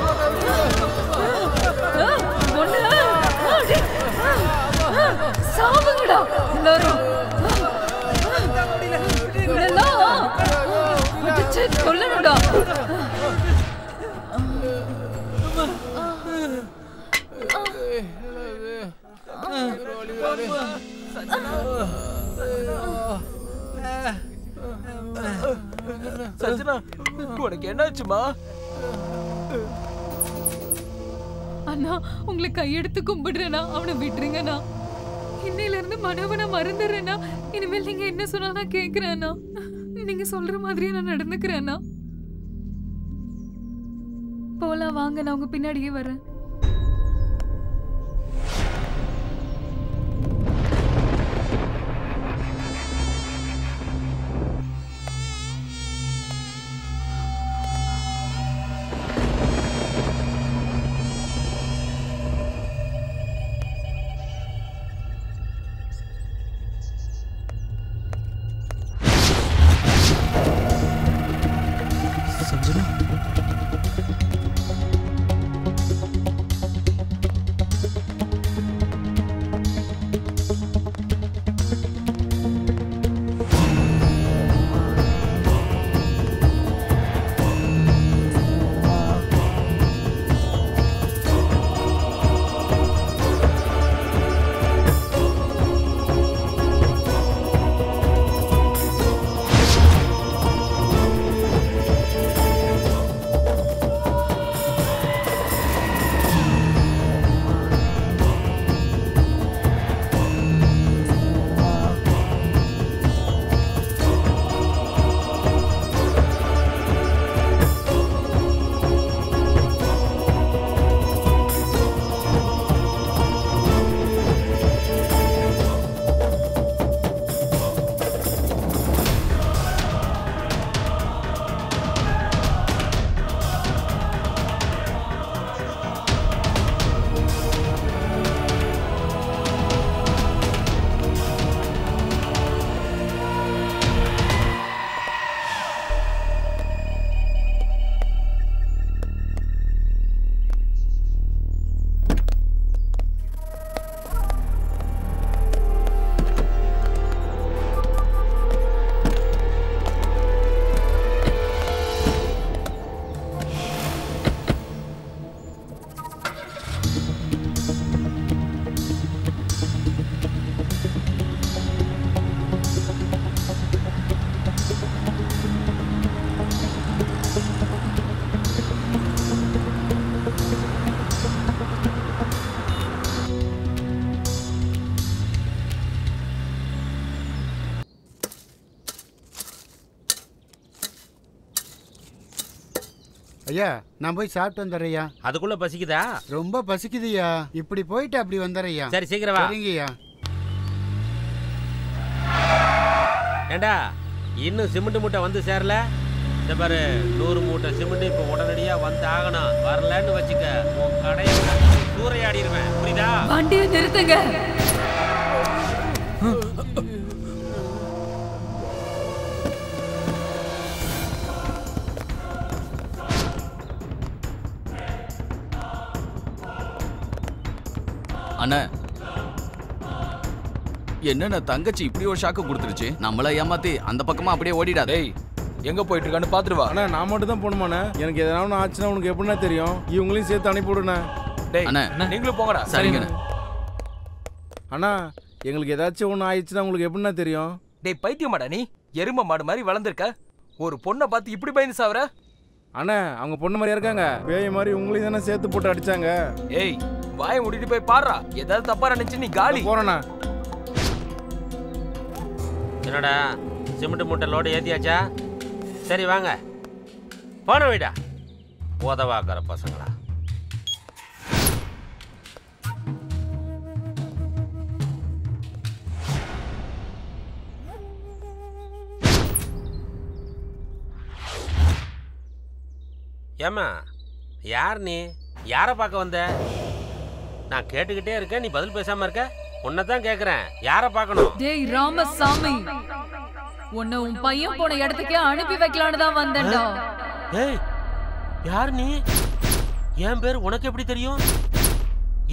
சாவுங்கடா எல்லாரும். கொல்லணும்டா. சஞ்சனா, உனக்கு என்னாச்சுமா? அண்ணா, உங்களை கையெடுத்து கும்பிடுறேனா, அவனை விட்டுருங்கண்ணா. இன்னையில இருந்து மனவனை மறந்துடுறேன்னா. இனிமேல் நீங்க என்ன சொன்னாதான் கேக்குறேன்னா. நீங்க சொல்ற மாதிரியே நான் நடந்துக்கிறேன்னா. போலாம் வாங்க, நான் உங்க பின்னாடியே வரேன். ஐயா, நான் போய் சாப்பிட்டு வந்துடுறேயா. அதுக்குள்ள பசிக்குதா? ரொம்ப பசிக்குதுயா. இப்படி போயிட்டு அப்படி வந்துடுறேயா. சரி, சீக்கிரம் வா. சரிங்கய்யா. ஏண்டா, இன்னும் சிமெண்ட் மூட்டை வந்து சேரல? இந்த பாரு, 100 மூட்டை சிமெண்ட் இப்போ உடனடியா வந்து ஆகணும். வரலன்னு வச்சுக்க, உன் கடையை சூறையாடிடுவேன். புரியுதா? வண்டியை நிறுத்துங்க. அண்ணா, என்னென்ன தங்கச்சி இப்படி ஒரு ஷாக்கு கொடுத்துருச்சு. நம்மள ஏமாத்தி அந்த பக்கமா அப்படியே ஓடிடாதே. எங்க போயிட்டு இருக்கான்னு பாத்துருவா. அண்ணா, நான் மட்டும் தான் போகணுமாண்ணே? எனக்கு எதனா ஆச்சுன்னா உனக்கு எப்படின்னா தெரியும். இவங்களையும் சேர்த்து அனுப்பி விடுண்ணே. அண்ணா, நீங்களும் போங்கடா. சரிங்க அண்ணா. எங்களுக்கு ஏதாச்சும் ஒன்று ஆயிடுச்சுன்னா உங்களுக்கு எப்படின்னா தெரியும்? டேய் பைத்தியமாடா நீ? எரும மாடு மாதிரி வளர்ந்துருக்க. ஒரு பொண்ணை பார்த்து இப்படி பயந்து சாவற? அண்ணா, அவங்க பொண்ணு மாதிரியா இருக்காங்க. பேய் மாதிரி உங்களையும் தானே சேர்த்து போட்டு அடிச்சாங்க. ஏய், வாயை மூடிட்டு போய் பாடுறா. ஏதாவது தப்பா நினைச்சு நீ காலி. போறேண்ணா. என்னடா சிமெண்ட் மூட்டை லோடு ஏற்றியாச்சா? சரி வாங்க போன வீடா உதவாக்கிற பசங்களா. ஏம்மா யார் நீ? யாரை பார்க்க வந்த? நான் கேட்டுக்கிட்டே இருக்கேன், நீ பதில் பேசாம இருக்க. உன்னைத்தான் கேட்குறேன், யாரை பார்க்கணும்? டேய் ராமசாமி, உன்னை உன் பையன் போன இடத்துக்கே அனுப்பி வைக்கலான்னு தான் வந்தேன்டா. ஏய் யார் நீ? என் பேர் உனக்கு எப்படி தெரியும்?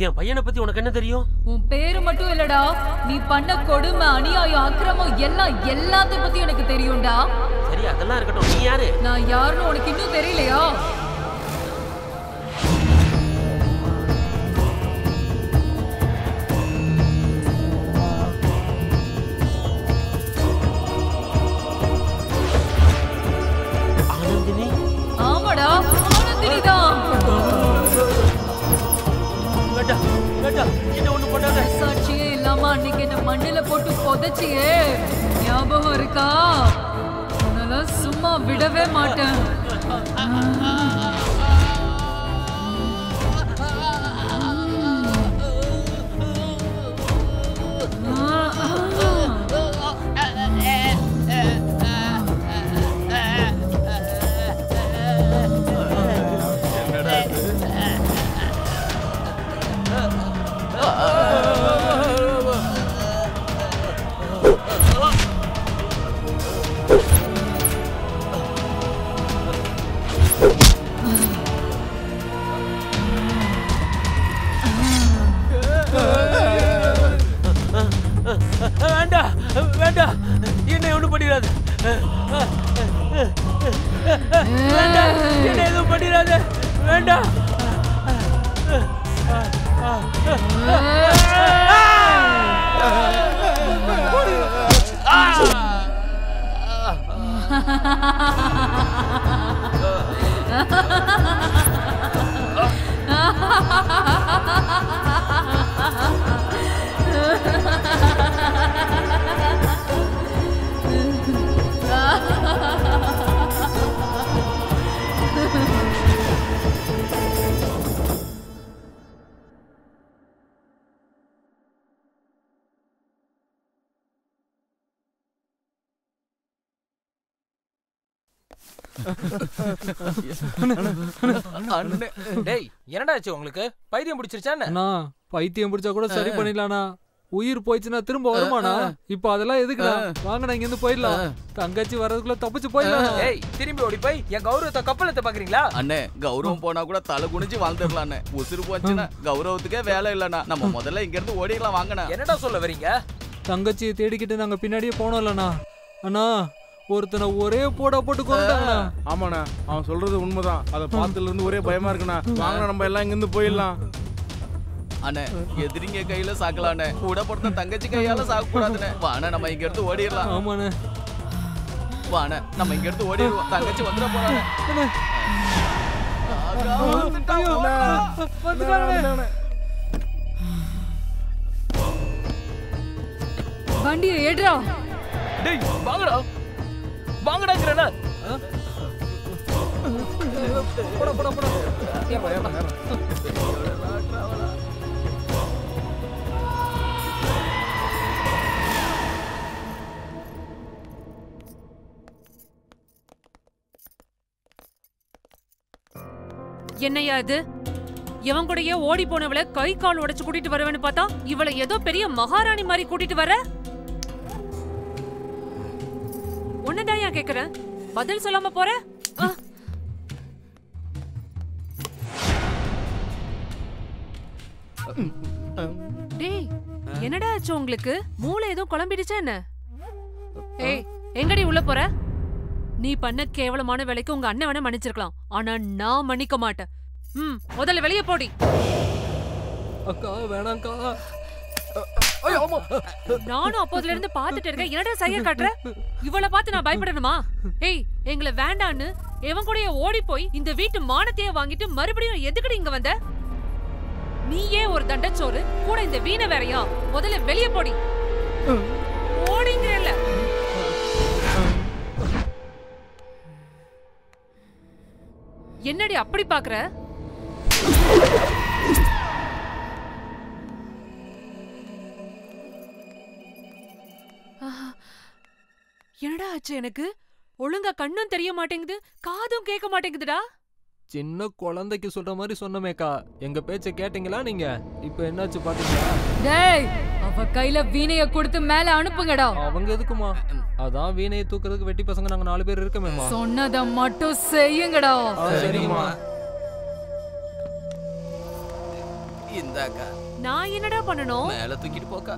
என் பையனை பத்தி உனக்கு என்ன தெரியும்? உன் பேரு மட்டும் இல்லடா, நீ பண்ண கொடுமை, அநியாயம், அக்கிரமம் எல்லாத்தையும் பத்தி எனக்கு தெரியும்டா. சரி அதெல்லாம் இருக்கட்டும், நீ யாரு? நான் யாருன்னு உனக்கு இன்னும் தெரியலையா? ஆனந்தினி? ஆமாடா, ஆனந்தினி தான். என்ன ஒண்ணு பண்ணாத. சாட்சியே இல்லாம அன்னைக்கு என்ன மண்ணில போட்டு புதைச்சியே, ஞாபகம் இருக்கா? உன்னால சும்மா விடவே மாட்டேன். வேண்டாம் வேண்டாம், என்ன ஒண்ணு பண்ணிடாது. வேண்டாம், என்ன எதுவும் பண்ணிடாது. வேண்டாம். டேய் என்னடா ஆச்சு உங்களுக்கு? பைத்தியம் பிடிச்சிருச்சா என்ன? அண்ணா பைத்தியம் பிடிச்சா கூட சரி பண்ணிடலாம்ண்ணா. உயிர் போயிடுச்சுன்னா திரும்ப வருமாண்ணா? இப்ப அதெல்லாம் எதுக்குண்ணா? வாங்கண்ணா இங்க இருந்து போயிடலாம். தங்கச்சி வர்றதுக்குள்ள தப்பிச்சு போயிடலாம். ஏய் திரும்பி ஓடி போய் என் கௌரவத்தை கப்பலத்தை பாக்குறீங்களா? அண்ணே கௌரவம் போனா கூட தலை குனிஞ்சு வாழ்ந்துடலாம் அண்ணே. உசுறு போச்சுன்னா கௌரவத்துக்கே வேலை இல்லைண்ணா. நம்ம முதல்ல இங்க இருந்து ஓடிடலாம் வாங்கண்ணா. என்னடா சொல்ல வரீங்க? தங்கச்சியை தேடிக்கிட்டு நாங்க பின்னாடியே போனோம் இல்லண்ணா. அண்ணா ஒருத்தனை ஒரே போடா போட்டு கொண்டாங்கண்ணா. ஆமாண்ணா அவன் சொல்றது உண்மைதான். அதை பார்த்ததுல இருந்து ஒரே பயமா இருக்குண்ணா. வாங்கண்ணா நம்ம எல்லாம் இங்க இருந்து போயிடலாம். அண்ணே எதிரிங்க கையில சாக்கலாண்ணே, கூட பொறுத்த தங்கச்சி கையால சாக்க கூடாதுண்ணே. வாண்ணே நம்ம இங்க இருந்து ஓடிடலாம். ஆமாண்ணே வாண்ணே நம்ம இங்க இருந்து ஓடிடுவோம். தங்கச்சி வந்துட போறானே. வண்டியை ஏடுறா. டேய் வாங்கடா வாங்கடாங்கறனா. போடா போடா போடா. என்னையா இது? இவன் கூடயே ஓடி போனவளை கை கால் உடைச்சு கூட்டிட்டு வரவேன்னு பார்த்தா இவளை ஏதோ பெரிய மகாராணி மாதிரி கூட்டிட்டு வர. உன்னதான் ஏன் கேக்குறேன், பதில் சொல்லாம போற? டேய் என்னடா ஆச்சு உங்களுக்கு? மூளை ஏதோ குழம்பிடுச்சா என்ன? ஏய் எங்கடி உள்ள போற? நீ பண்ண கேவலமான வேலைக்கு உங்க அண்ணன் வேணா மன்னிச்சிருக்கலாம், ஆனா நான் மன்னிக்க மாட்டேன். முதல்ல வெளியே போடி. அக்கா வேணாம்க்கா. நானும் அப்போதுல இருந்து பாத்துட்டு இருக்கேன், என்னடா சைய காட்டுற? இவளை பார்த்து நான் பயப்படணுமா? ஏய் எங்களை வேண்டான்னு எவன் கூடயே ஓடி போய் இந்த வீட்டு மானத்தையே வாங்கிட்டு மறுபடியும் எதுக்குடி இங்க வந்த? நீயே ஒரு தண்டச்சோறு, கூட இந்த வீணை வேறையா? முதல்ல வெளியே போடி. ஓடிங்கறல்ல. என்னடி அப்படி பாக்குற? என்னடா ஆச்சு எனக்கு? ஒழுங்கா கண்ணும் தெரிய மாட்டேங்குது, காதும் கேட்க மாட்டேங்குதுடா. சின்ன குழந்தைக்கு சொல்ற மாதிரி சொன்னமேக்கா, எங்க பேச்ச கேட்டீங்களா நீங்க? இப்ப என்னாச்சு பாத்தீங்களா? டேய், அவ கையில வீணைய கொடுத்து மேல அனுப்புங்கடா. அவங்க எதுக்குமா? அதான் வீணையை தூக்குறதுக்கு வெட்டி பசங்க நாங்க 4 பேர் இருக்கமேமா. சொன்னத மட்டும் செய்யுங்கடா. சரிங்கம்மா. இந்தாக்கா. நான் என்னடா பண்ணணும்? மேல தூக்கிட்டு போக்கா.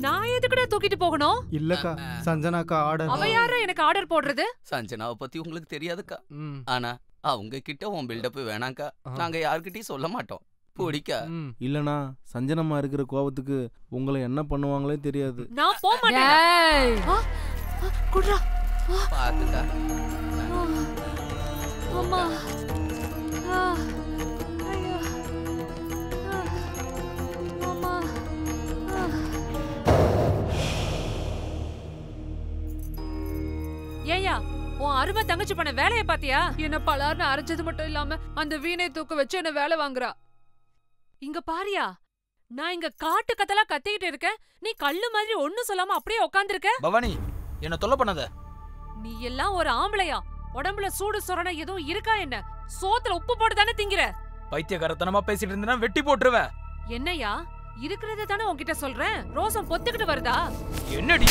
நான் எதுக்குடா தூக்கிட்டு போகணும்? இல்லக்கா, சஞ்சனாக்கா ஆர்டர். அவ யாரா எனக்கு ஆர்டர் போடுறது? சஞ்சனாவை பத்தி உங்களுக்கு தெரியாதுக்கா. ஆனா அவங்க கிட்ட உன் பில்டப் வேணாக்கா. நாங்க யார்கிட்டயும் சொல்ல மாட்டோம். பிடிக்கா. இல்லனா சஞ்சனம்மா இருக்கிற கோபத்துக்கு உங்களை என்ன பண்ணுவாங்களே தெரியாது. நான் போக மாட்டேன். குட்ரா. பாத்துக்கா. அம்மா. ஏயா, உன் அருமை தங்கச்சி பண்ண வேலைய பாத்தியா? என்ன பலார்னு அரைச்சது மட்டும் இல்லாம அந்த வீணை தூக்க வச்சு என்ன வேலை வாங்குறா. இங்க பாரியா, நான் இங்க காட்டு கத்தலா கத்திக்கிட்டு இருக்கேன், நீ கல்லு மாதிரி ஒண்ணும் சொல்லாம அப்படியே உட்கார்ந்திருக்க. பவானி, என்ன தொல்லை பண்ணாத. நீ எல்லாம் ஒரு ஆம்பளையா? உடம்புல சூடு சொரணை எதுவும் இருக்கா என்ன? சோத்துல உப்பு போட்டு தானே திங்கிற. பைத்தியக்காரத்தனமா பேசிட்டு இருந்தனா வெட்டி போட்டுருவேன். என்னையா, இருக்கிறத தானே உன்கிட்ட சொல்றேன். ரோசம் பொத்துக்கிட்டு வருதா? என்னடி?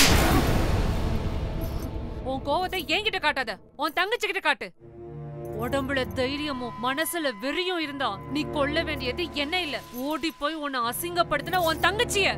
உன் கோவத்தை என்கிட்ட காட்டாத, உன் தங்கச்சி கிட்ட காட்டு. உடம்புல தைரியமும் மனசுல வெறியும் இருந்தா நீ கொல்ல வேண்டியது என்ன இல்ல, ஓடி போய் உன்னை அசிங்கப்படுத்தின உன் தங்கச்சிய.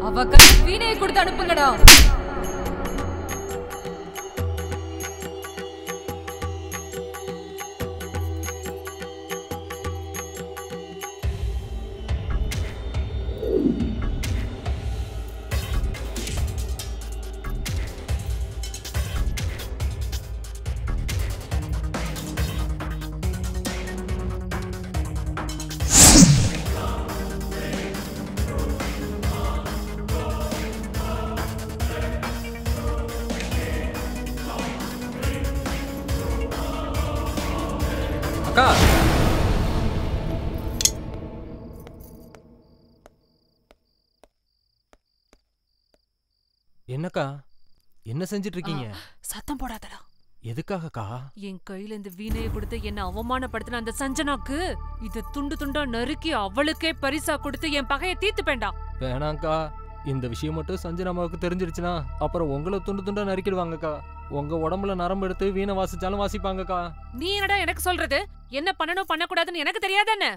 அவ கையில வீணையை கொடுத்து அனுப்புங்கடா. அக்கா, என்னக்கா என்ன செஞ்சிட்டு இருக்கீங்க? சத்தம் போடாதடா. எதுக்காகக்கா? என் கையில இந்த வீணையை கொடுத்து என்ன அவமானப்படுத்தின அந்த சஞ்சனாக்கு இது துண்டு துண்டா நறுக்கி அவளுக்கே பரிசா கொடுத்து என் பகையை தீர்த்துப்பேன்டா. வேணாங்க்கா, இந்த விஷயம் மட்டும் சஞ்சனாமாவுக்கு தெரிஞ்சிருச்சுன்னா அப்புறம் உங்களை துண்டு துண்டா நறுக்கிடுவாங்கக்கா. உங்க உடம்புல நரம்பு எடுத்து வீணை வாசிச்சாலும் வாசிப்பாங்கக்கா. நீ என்னடா எனக்கு சொல்றது? என்ன பண்ணணும் பண்ணக்கூடாதுன்னு எனக்கு தெரியாதானே?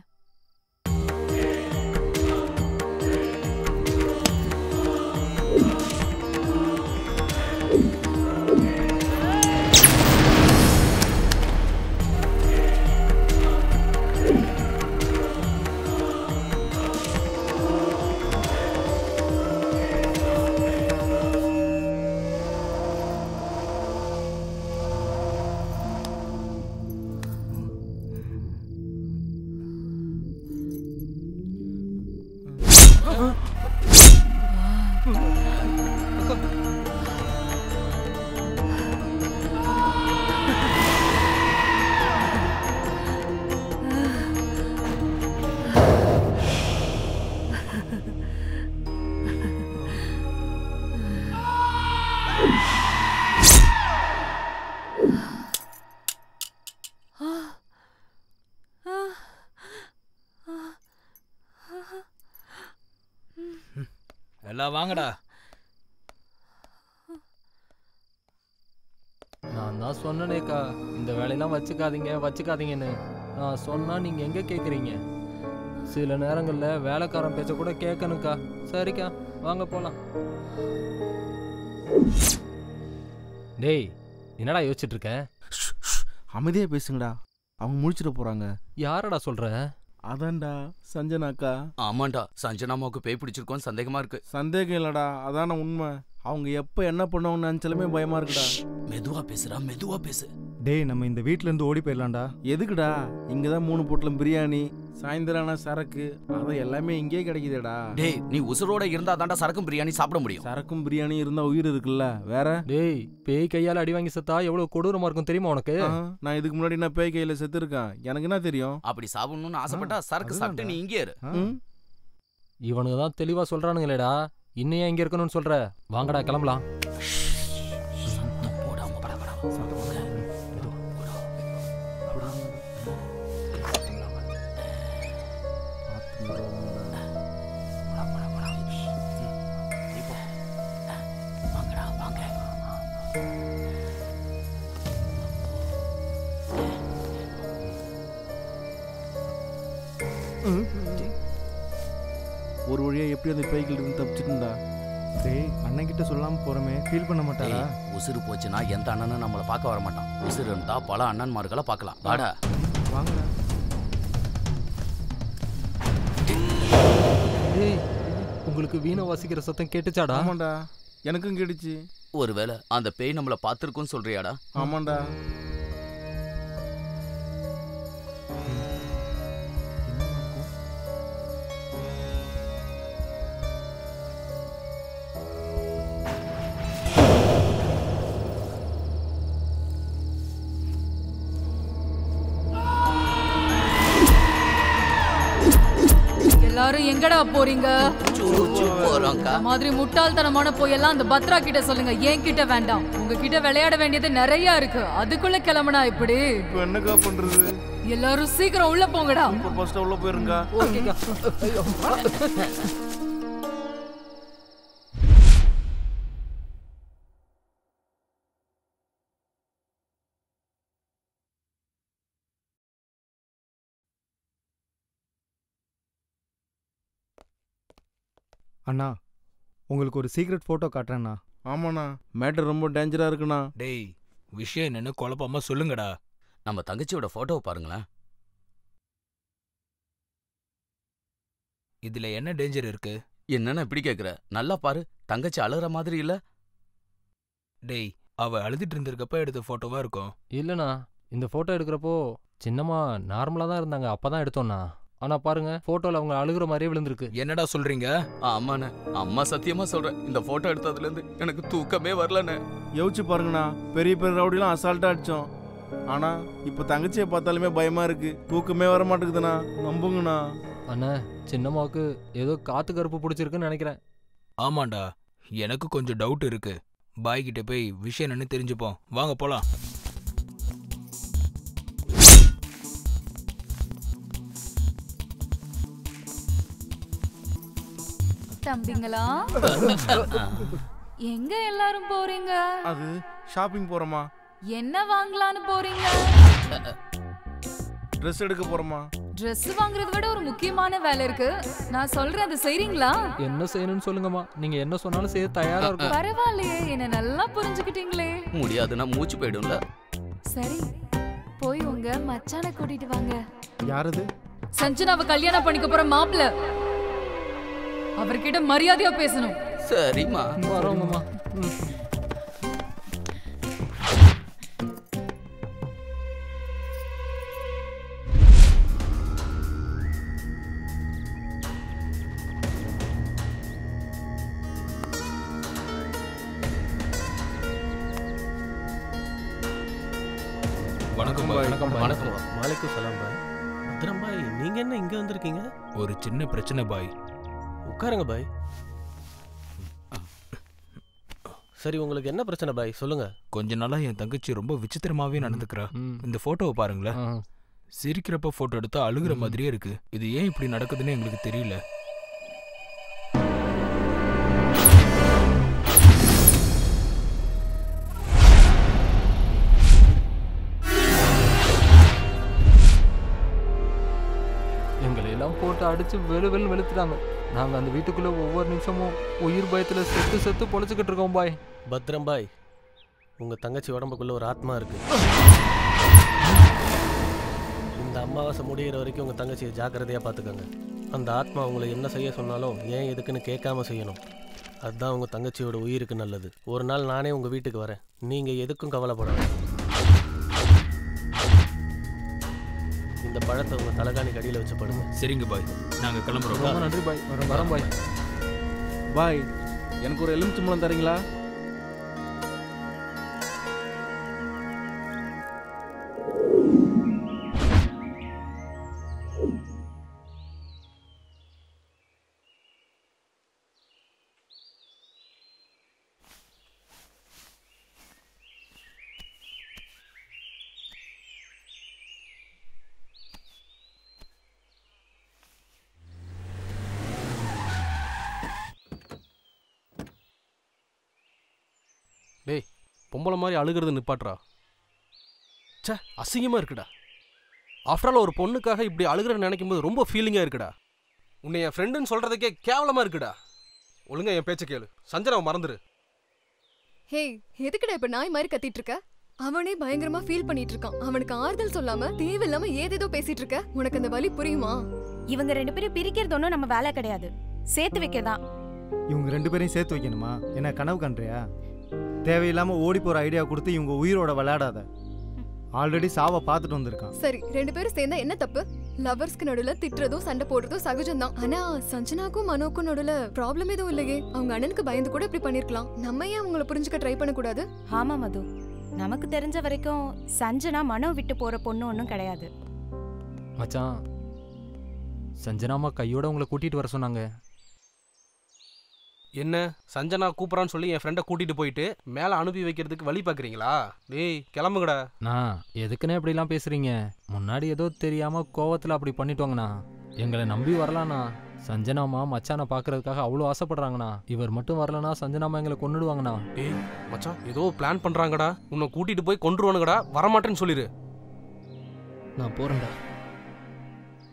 எல்லாம் வாங்கடா. நான் சொன்னேனேக்கா இந்த வேலையெல்லாம் வச்சுக்காதீங்கன்னு. நான் சொன்னா நீங்க எங்க கேக்குறீங்க? சில நேரங்கள்ல வேலைக்காரன் பேச்ச கூட கேட்கணுக்கா. சரிக்கா வாங்க போலாம். டேய் என்னடா யோசிச்சுட்டு இருக்க? அமைதியா பேசுங்கடா, அவங்க முடிச்சிட போறாங்க. யாரடா சொல்ற? அதான்டா சஞ்சனாக்கா. ஆமாண்டா, சஞ்சனாமாவுக்கு பேய் பிடிச்சிருக்கோன்னு சந்தேகமா இருக்கு. சந்தேகம் இல்லடா, அதான உண்மை. அவங்க எப்ப என்ன பண்ணுவாங்கன்னு நினைச்சாலுமே பயமா இருக்குடா. மெதுவா பேசுறா, மெதுவா பேசு. டேய் நம்ம இந்த வீட்ல இருந்து ஓடி போயிடலாம்டா. எதுக்குடா? இங்கதான் 3 பொட்டலம் பிரியாணி, சாயந்தரான சரக்கு, அது எல்லாமே இங்கே கிடைக்குதுடா. டேய் நீ உசுரோட இருந்தா தாண்டா சரக்கும் பிரியாணி சாப்பிட முடியும். சரக்கும் பிரியாணி இருந்தா உயிர் இருக்குல்ல, வேற? டேய் பேய் கையால அடி வாங்கி செத்தா எவ்வளவு கொடூரமா இருக்கும் தெரியுமா உனக்கு? நான் இதுக்கு முன்னாடி நான் பேய் கையில செத்து இருக்கேன், எனக்கு என்ன தெரியும்? அப்படி சாப்பிடணும்னு ஆசைப்பட்டா சரக்கு சாப்பிட்டு நீ இங்கே இரு. இவனுங்க தான் தெளிவா சொல்றானுங்களேடா, இன்னும் இங்க இருக்கணும்னு சொல்ற? வாங்கடா கிளம்பலாம். ஒரு வழியா எப்படி அந்த பேய்கிட்ட இருந்து தப்பிச்சிட்டுடா. டேய் அண்ணன் கிட்ட சொல்லாம போறமே, ஃபீல் பண்ண மாட்டாரா? உசுறு போச்சுன்னா எந்த அண்ணனும் நம்மளை பார்க்க வர மாட்டான். உசுறு இருந்தா பல அண்ணன்மார்களை பார்க்கலாம். வாடா வாங்கடா. டேய் உங்களுக்கு வீணை வாசிக்கிற சத்தம் கேட்டுச்சாடா? ஆமாண்டா, எனக்கும் கேட்டுச்சு. ஒருவேளை அந்த பேய் நம்மள பார்த்திருக்குன்னு சொல்றியாடா? ஆமாண்டா. எல்லாரும் எங்கடா போறீங்க? மாதிரி முட்டாள்தனமான போயெல்லாம் அந்த பத்ரா கிட்ட சொல்லுங்க, என் கிட்ட வேண்டாம். உங்ககிட்ட விளையாட வேண்டியது நிறைய இருக்கு, அதுக்குள்ள கிளம்புனா இப்படி என்னக்கா பண்றது? எல்லாரும் சீக்கிரம் உள்ள போங்கடா. ஃபர்ஸ்ட் உள்ள போயிருங்க. ஓகேக்கா. அண்ணா உங்களுக்கு ஒரு சீக்ரெட் போட்டோ காட்டுறேண்ணா. ஆமாண்ணா, மேட்டர் ரொம்ப டேஞ்சரா இருக்குண்ணா. டேய் விஷயம் என்னன்னு குழப்பமா சொல்லுங்கடா. நம்ம தங்கச்சியோட போட்டோவை பாருங்களேன். இதுல என்ன டேஞ்சர் இருக்கு? என்னன்னு இப்படி கேக்குற? நல்லா பாரு, தங்கச்சி அழுகிற மாதிரி இல்ல? டேய் அவ அழுதுட்டு இருந்திருக்கப்ப எடுத்த போட்டோவா இருக்கும். இல்லண்ணா, இந்த போட்டோ எடுக்கிறப்போ சின்னமா நார்மலா தான் இருந்தாங்க, அப்பதான் எடுத்தோம்னா. ஆனா பாருங்க போட்டோல அவங்க அழுகுற மாதிரியே விழுந்திருக்கு. என்னடா சொல்றீங்க? ஆமாண்ணே, அம்மா சத்தியமா சொல்றேன், இந்த போட்டோ எடுத்ததுல இருந்து எனக்கு தூக்கமே வரலண்ணே. யோசிச்சு பாருங்கண்ணா, பெரிய பெரிய ரவுடிலாம் அசால்ட்டா அடிச்சோம். ஆனா இப்ப தங்கச்சியை பார்த்தாலுமே பயமா இருக்கு, தூக்கமே வர மாட்டேங்குதுண்ணா. நம்புங்கண்ணா. அண்ணா சின்னம்மாவுக்கு ஏதோ காத்து கருப்பு பிடிச்சிருக்குன்னு நினைக்கிறேன். ஆமாண்டா, எனக்கு கொஞ்சம் டவுட் இருக்கு. பாய் கிட்ட போய் விஷயம் என்னன்னு தெரிஞ்சுப்போம். வாங்க போலாம். தம்பிங்களா எங்க எல்லாரும் போறீங்க? அது ஷாப்பிங் போறோமா. என்ன வாங்கலாம்னு போறீங்க? ட்ரெஸ் எடுக்க போறோமா. ட்ரெஸ் வாங்குறத விட ஒரு முக்கியமான வேலை இருக்கு, நான் சொல்றேன், அதை செய்றீங்களா? என்ன செய்யணும்னு சொல்லுங்கம்மா, நீங்க என்ன சொன்னாலும் செய்ய தயாரா இருக்கும். பரவாயில்லையே, என்ன நல்லா புரிஞ்சுக்கிட்டீங்களே. முடியாதுன்னா மூச்சு போயிடும்ல. சரி போய் உங்க மச்சானை கூட்டிட்டு வாங்க. யாரது? சஞ்சனாவை கல்யாணம் பண்ணிக்க போற மாப்பிள்ள, அவர்கிட்ட மரியாதையா பேசணும். சரிம்மா வரோங்கம்மா. வணக்கம் பாய். வணக்கம். வாலைக்கும் சலாம் பாய். பத்ரம் பாய், நீங்க என்ன இங்க வந்திருக்கீங்க? ஒரு சின்ன பிரச்சனை பாய். உட்காருங்க பாய். சரி உங்களுக்கு என்ன பிரச்சனை பாய், சொல்லுங்க. கொஞ்ச நாளா என் தங்கச்சி ரொம்ப விசித்திரமாவே நடந்துக்கிறா. இந்த போட்டோவை பாருங்களேன். சிரிக்கிறப்ப போட்டோ எடுத்தா அழுகுற மாதிரியே இருக்கு. இது ஏன் இப்படி நடக்குதுன்னு எங்களுக்கு தெரியல. போட்டு அடிச்சு வெளுன்னு வெளுத்துட்டாங்க. நாங்கள் அந்த வீட்டுக்குள்ளே ஒவ்வொரு நிமிஷமும் உயிர் பயத்தில் செத்து செத்து பொழைச்சிக்கிட்டு இருக்கோம் பாய். பத்ரம் பாய், உங்கள் தங்கச்சி உடம்புக்குள்ள ஒரு ஆத்மா இருக்கு. இந்த அமாவாசை முடிகிற வரைக்கும் உங்கள் தங்கச்சியை ஜாக்கிரதையாக பார்த்துக்கோங்க. அந்த ஆத்மா உங்களை என்ன செய்ய சொன்னாலும் ஏன் எதுக்குன்னு கேட்காம செய்யணும். அதுதான் உங்கள் தங்கச்சியோட உயிருக்கு நல்லது. ஒரு நாள் நானே உங்கள் வீட்டுக்கு வரேன், நீங்கள் எதுக்கும் கவலைப்படாது. இந்த பழத்தை உங்கள் தலைகாணி கடியில் வச்சு படுங்க. சரிங்க பாய், நாங்கள் கிளம்புறோம். ரொம்ப நன்றி பாய், வரோம் பாய். பாய், எனக்கு ஒரு எலுமிச்சம்பழம் தரீங்களா? டேய், பொம்பளை மாதிரி அழுகிறது நிப்பாட்றா. சே, அசிங்கமாக இருக்குடா. ஆஃப்டர் ஆல் ஒரு பொண்ணுக்காக இப்படி அழுகிறன்னு நினைக்கும் போது ரொம்ப ஃபீலிங்காக இருக்குடா. உன்னை என் ஃப்ரெண்டுன்னு சொல்கிறதுக்கே கேவலமாக இருக்குடா. ஒழுங்கா என் பேச்சை கேளு, சஞ்சனாவை மறந்துரு. ஹே, எதுக்குடா இப்ப நாய் மாதிரி கத்திட்டு இருக்க? அவனே பயங்கரமா ஃபீல் பண்ணிட்டு இருக்கான். அவனுக்கு ஆறுதல் சொல்லாம தேவையில்லாம ஏதேதோ பேசிட்டு இருக்க. உனக்கு அந்த வலி புரியுமா? இவங்க 2 பேரும் பிரிக்கிறது ஒன்றும் நம்ம வேலை கிடையாது, சேர்த்து வைக்கதான். இவங்க 2 பேரையும் சேர்த்து வைக்கணுமா? என்ன கனவு கண்றியா? தேவையில்லாம ஓடி போற ஐடியா கொடுத்து இவங்க உயிரோட விளையாடாத. ஆல்ரெடி சாவை பார்த்துட்டு வந்திருக்கான். சரி, 2 பேரும் சேர்ந்தா என்ன தப்பு? லவர்ஸ்க்கு நடுவுல திட்டுறதும் சண்டை போடுறதும் சகஜம்தான். ஆனா சஞ்சனாக்கும் மனோக்கும் நடுவுல ப்ராப்ளம் எதுவும் இல்லையே. அவங்க அண்ணனுக்கு பயந்து கூட இப்படி பண்ணிருக்கலாம். நம்ம ஏன் அவங்கள புரிஞ்சுக்க ட்ரை பண்ண கூடாது? ஆமா மது, நமக்கு தெரிஞ்ச வரைக்கும் சஞ்சனா மனோ விட்டு போற பொண்ணு ஒன்றும் கிடையாது. மச்சான், சஞ்சனாமா கையோட உங்களை கூட்டிட்டு வர சொன்னாங்க. என்ன, சஞ்சனா கூப்பிட்றான்னு சொல்லி என் ஃப்ரெண்டை கூட்டிகிட்டு போயிட்டு மேலே அனுப்பி வைக்கிறதுக்கு வழி பார்க்குறீங்களா? டேய், கிளம்புங்கடா. நான் எதுக்குன்னே இப்படிலாம் பேசுகிறீங்க? முன்னாடி ஏதோ தெரியாமல் கோவத்தில் அப்படி பண்ணிட்டோங்கண்ணா. எங்களை நம்பி வரலாண்ணா. சஞ்சனாமா மச்சானை பார்க்கறதுக்காக அவ்வளோ ஆசைப்படுறாங்கண்ணா. இவர் மட்டும் வரலனா சஞ்சனாமா எங்களை கொன்னுடுவாங்கண்ணா. டேய் மச்சான், ஏதோ பிளான் பண்ணுறாங்கடா. உன்னை கூட்டிகிட்டு போய் கொண்டுருவானுங்கடா. வரமாட்டேன்னு சொல்லிடு. நான் போகிறேன்டா.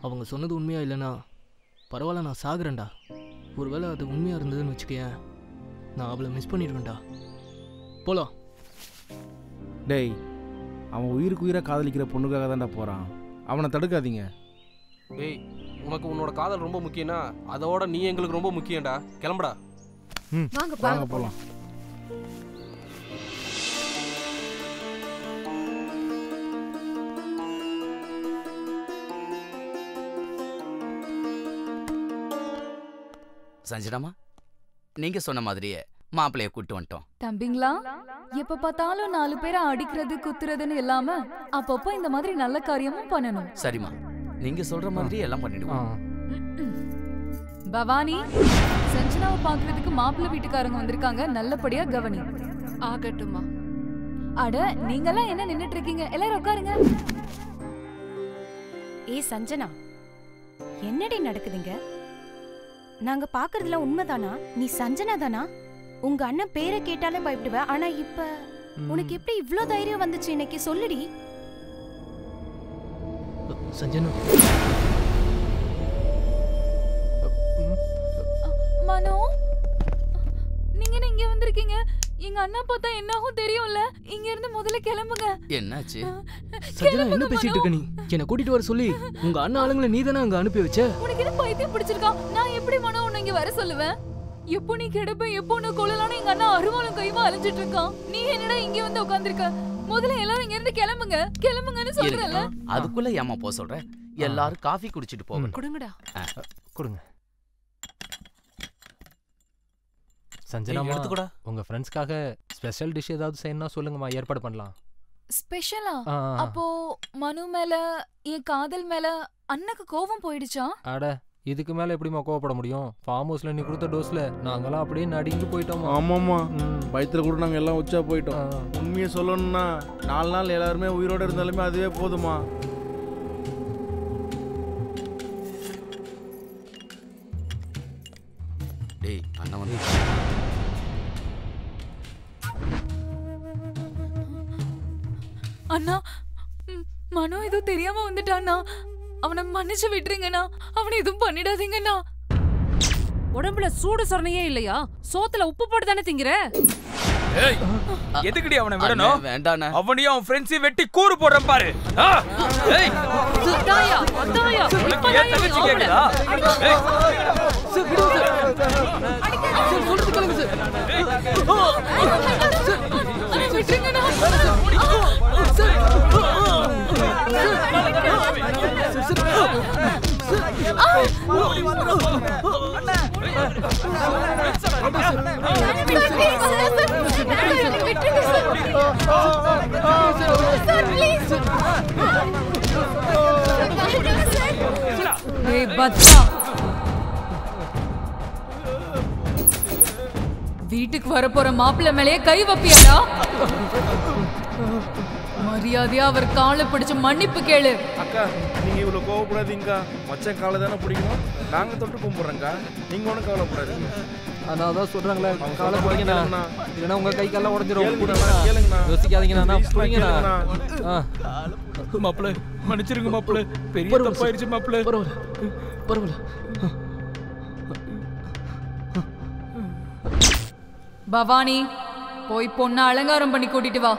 அவங்க சொன்னது உண்மையா இல்லைண்ணா பரவாயில்ல, நான் சாகுறேன்டா. ஒருவேளை அது உண்மையாக இருந்ததுன்னு வச்சுக்கேன், நான் அவளை மிஸ் பண்ணிடுவேன்டா. போலாம். டேய், அவன் உயிருக்கு உயிராக காதலிக்கிற பொண்ணுக்காக தான்டா போகிறான். அவனை தடுக்காதீங்க. டேய், உனக்கு உன்னோட காதல் ரொம்ப முக்கியம்னா அதோட நீ எங்களுக்கு ரொம்ப முக்கியம்டா. கிளம்புடா. வாங்க போகலாம். சஞ்சனாமா, நீங்க சொன்ன மாதிரியே மாப்பிள்ளைய கூட்டு வந்துட்டோம். தம்பிங்களா, எப்ப பார்த்தாலும் 4 பேரை அடிக்கிறது குத்துறதுன்னு இல்லாம அப்பப்போ இந்த மாதிரி நல்ல காரியமும் பண்ணணும். சரிம்மா, நீங்க சொல்ற மாதிரி எல்லாம் பண்ணிடுவோம். பவானி, சஞ்சனாவை பாக்குறதுக்கு மாப்பிள்ளை வீட்டுக்காரங்க வந்திருக்காங்க, நல்லபடியா கவனி. ஆகட்டுமா. அட, நீங்கெல்லாம் என்ன நின்னுட்டு இருக்கீங்க? எல்லாரும் உட்காருங்க. ஏய் சஞ்சனா, என்னடி நடக்குதுங்க? நாங்க பாக்குறதுல உண்மைதானா? நீ சஞ்சனா தானா? உங்க அண்ணன் பேரை கேட்டாலே பயப்படுவ. ஆனா இப்ப உனக்கு எப்படி இவ்ளோ தைரியம் வந்துச்சு? இன்னைக்கு சொல்லுடி. சஞ்சனா, மனோ, நீங்க இங்க வந்திருக்கீங்க. எங்க அண்ணா பார்த்தா என்னாகும் தெரியும்ல. இங்க இருந்து முதல்ல கிளம்புங்க. என்னாச்சு? சஞ்சனா, என்ன பேசிட்டு இருக்க நீ? என்ன கூட்டிட்டு வர சொல்லி உங்க அண்ணா ஆளுங்களை நீ தானே அங்க அனுப்பி வச்ச? உனக்கு என்ன பைத்தியம் பிடிச்சிருக்கா? நான் எப்படி மனோ உன்னை இங்க வர சொல்லுவேன்? எப்போ நீ கிடப்ப, எப்போ உன்னை கொள்ளலான்னு எங்க அண்ணா அருவாளும் கைமா அலைஞ்சிட்டு இருக்கான். நீ என்னடா இங்க வந்து உட்கார்ந்திருக்க? முதல்ல எல்லாரும் இங்க இருந்து கிளம்புங்க, கிளம்புங்கன்னு சொல்றேன்ல. அதுக்குள்ள ஏமா போக சொல்ற? எல்லாரும் காஃபி குடிச்சிட்டு போகணும். கொடுங்கடா. கொடுங்க. சஞ்சனாமா, உங்க ஃப்ரெண்ட்ஸ்க்காக ஸ்பெஷல் டிஷ் ஏதாவது செய்யணும்னா சொல்லுங்கம்மா, ஏற்பாடு பண்ணலாம். ஸ்பெஷலா? அப்போ மனு மேல, என் காதல் மேல அண்ணனுக்கு கோபம் போயிடுச்சா? அட, இதுக்கு மேல எப்படிமா கோவப்பட முடியும்? ஃபார்ம் ஹவுஸ்ல நீ கொடுத்த டோஸ்ல நாங்கெல்லாம் அப்படியே நடுங்கி போயிட்டோம். ஆமாம்மா, பயத்துல கூட நாங்க எல்லாம் உச்சா போயிட்டோம். உண்மையை சொல்லணும்னா 4 நாள் எல்லாருமே உயிரோட இருந்தாலுமே அதுவே போதுமா. டேய், அண்ணன் வந்து அண்ணா, மனோ ஏதோ தெரியாம வந்துட்டானா? அவனை மன்னிச்சு விட்டுருங்கண்ணா. அவனை எதுவும் பண்ணிடாதீங்கண்ணா. உடம்புல சூடு சொரணையே இல்லையா? சோத்துல உப்பு போட்டு தானே திங்கிற? ஏய், எதுக்குடி அவனை விடணும்? வேண்டாண்ணே. அவனையும் அவன் ஃப்ரெண்ட்ஸையும் வெட்டி கூறு போடுறேன் பாரு. ஏய், அத்தாயா, அத்தாயா, உனக்கு ஏன் தங்கச்சி கேக்குதா? ஏய், சொல்றது கேளுங்க சார். விட்டுருங்கண்ணா. வீட்டுக்கு வரப்போற மாப்பிள்ளை மேலேயே கை வைப்பியாடா? மரியாதையா அவர் காலை பிடிச்சு மன்னிப்பு கேளு. அக்கா நீங்க இவ்வளவு கோவப்படாதீங்கக்கா. மச்சான் காலை தானே பிடிக்கணும். நாங்க தொட்டு கும்பிடுறோங்க. நீங்க ஒன்றும் கவலைப்படாதீங்க. அதான் சொல்றாங்களே காலை பிடிங்கண்ணா, இல்லைன்னா உங்க கை கால உடஞ்சிரும். கேளுங்கண்ணா. யோசிக்காதீங்கண்ணா, பிடிங்கண்ணா. மாப்பிள்ள மன்னிச்சிருங்க மாப்பிள்ள, பெரிய தப்பாயிருச்சு மாப்பிள்ள. பரவாயில்ல. பவானி, போய் பொண்ணை அலங்காரம் பண்ணி கூட்டிட்டு வா.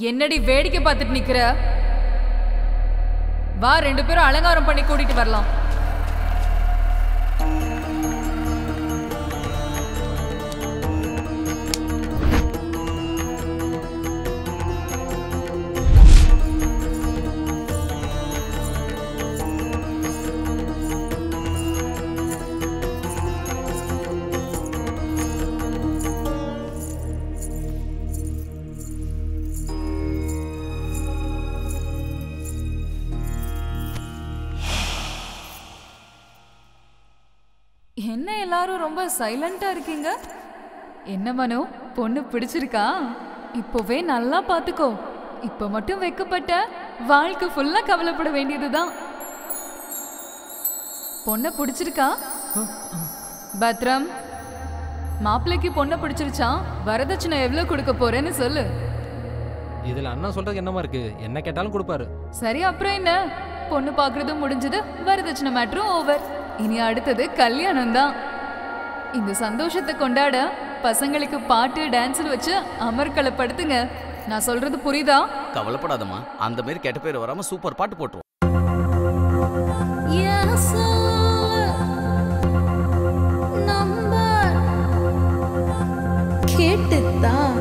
என்னடி வேடிக்கை பார்த்துட்டு நிக்கிற? வா, 2 பேரும் அலங்காரம் பண்ணி கூட்டிட்டு வரலாம். என்ன எல்லாரும் ரொம்ப சைலண்டா இருக்கீங்க? என்ன மனு, பொண்ணு பிடிச்சிருக்கா? இப்போவே நல்லா பாத்துக்கோ. இப்ப மட்டும் வெக்கப்பட்ட வாழ்க்கை ஃபுல்லா கவலைப்பட வேண்டியதுதான். பொண்ணை பிடிச்சிருக்கா? பத்ரம், மாப்பிள்ளைக்கு பொண்ணை பிடிச்சிருச்சா? வரதட்சணை எவ்வளவு கொடுக்க போறேன்னு சொல்லு. இதுல அண்ணா சொல்றது என்னமா இருக்கு? என்ன கேட்டாலும் கொடுப்பாரு. சரி, அப்புறம் என்ன? பொண்ணு பாக்குறதும் முடிஞ்சது, வரதட்சணை மேட்டரும் ஓவர். இனி அடுத்தது கல்யாணம் தான். இந்த சந்தோஷத்தை கொண்டாட பசங்களுக்கு பாட்டு டான்ஸ் வச்சு அமர்க்களப்படுத்துங்க. நான் சொல்றது புரியுதா? கவலைப்படாதம்மா, அந்த மாதிரி கெட்ட பேர் வராம சூப்பர் பாட்டு போட்டுருவோம். கேட்டுத்தான்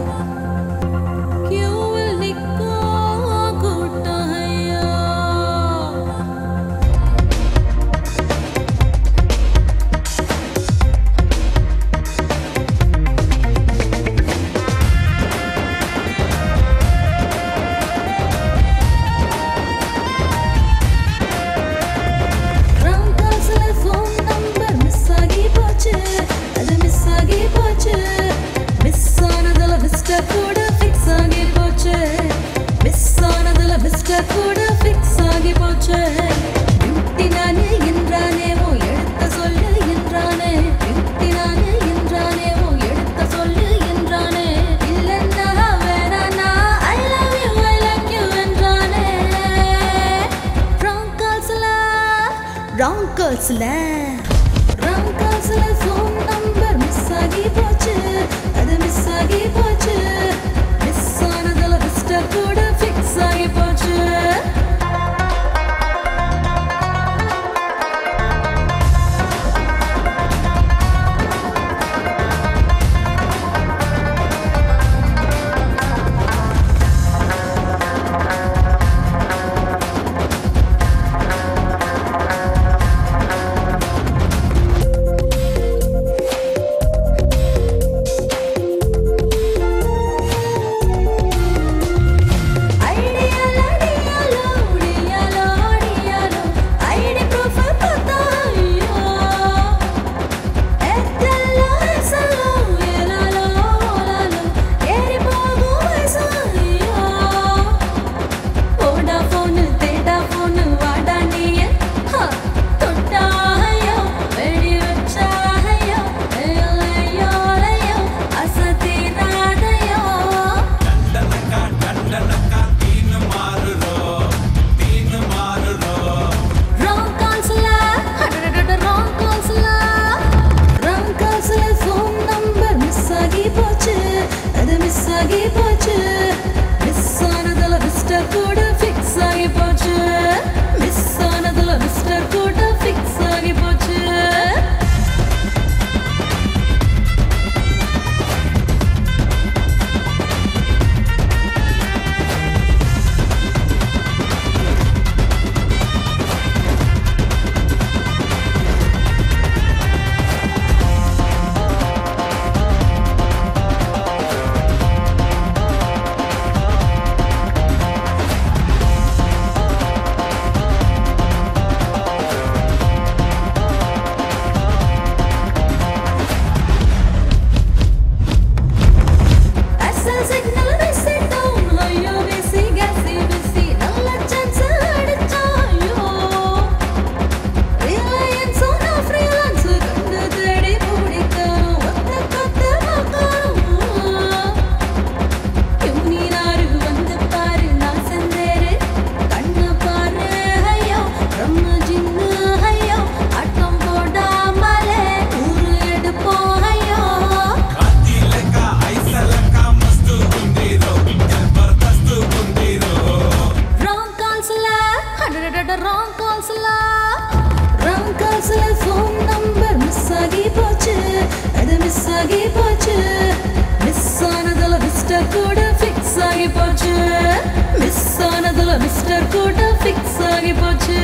செமஸ்டர் கூட ஃபிக்ஸ் ஆகி போச்சு.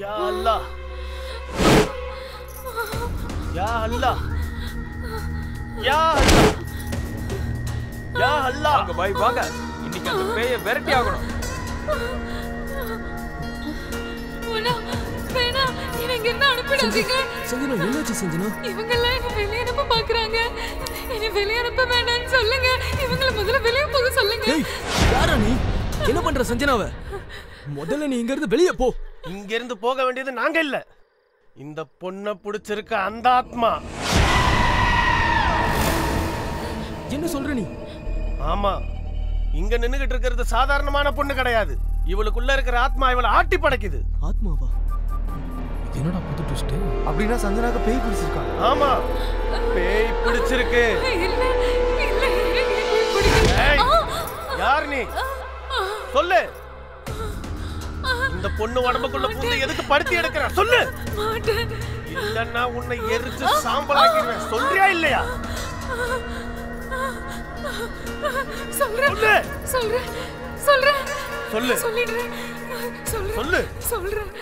யா அல்லாஹ் யா அல்லாஹ் யா அல்லாஹ் யா அல்லாஹ். வாங்க பாய் வாங்க, இன்னைக்கு அந்த பேயை விரட்டி ஆகணும். சஞ்சனா என்னாச்சு சஞ்சனா? இவங்கெல்லாம் என்ன வெளியே அனுப்ப பாக்குறாங்க. என்ன வெளியே அனுப்ப வேண்டாம்னு சொல்லுங்க. இவங்கள முதல்ல வெளியே போக சொல்லுங்க. யாரா நீ? என்ன பண்ற சஞ்சனாவை? முதல்ல நீ இங்க இருந்து வெளியே போ. இங்க இருந்து போக வேண்டியது நாங்க இல்ல, இந்த பொண்ணை பிடிச்சிருக்க அந்த ஆத்மா. என்ன சொல்ற நீ? ஆமா, இங்க நின்னுகிட்டு இருக்கிறது சாதாரணமான பொண்ணு கிடையாது. இவளுக்குள்ள இருக்கிற ஆத்மா இவளை ஆட்டி படைக்குது. ஆத்மாவா? என்னடா புது ட்விஸ்ட்? அப்படின்னா சஞ்சனாக்கு பேய் பிடிச்சிருக்கா? ஆமா, பேய் பிடிச்சிருக்கு. ஏய், யார் நீ? சொல்லு. இந்த பொண்ணு உடம்புக்குள்ள பூந்து எதுக்கு படுத்தி எடுக்கிற? சொல்லு. இல்லன்னா உன்னை எரிச்சு சாம்பலாக்கிடுவேன். சொல்றியா இல்லையா? சொல்றேன் சொல்றேன் சொல்றேன் சொல்லு. சொல்லிடுறேன். சொல்லு. சொல்றேன்.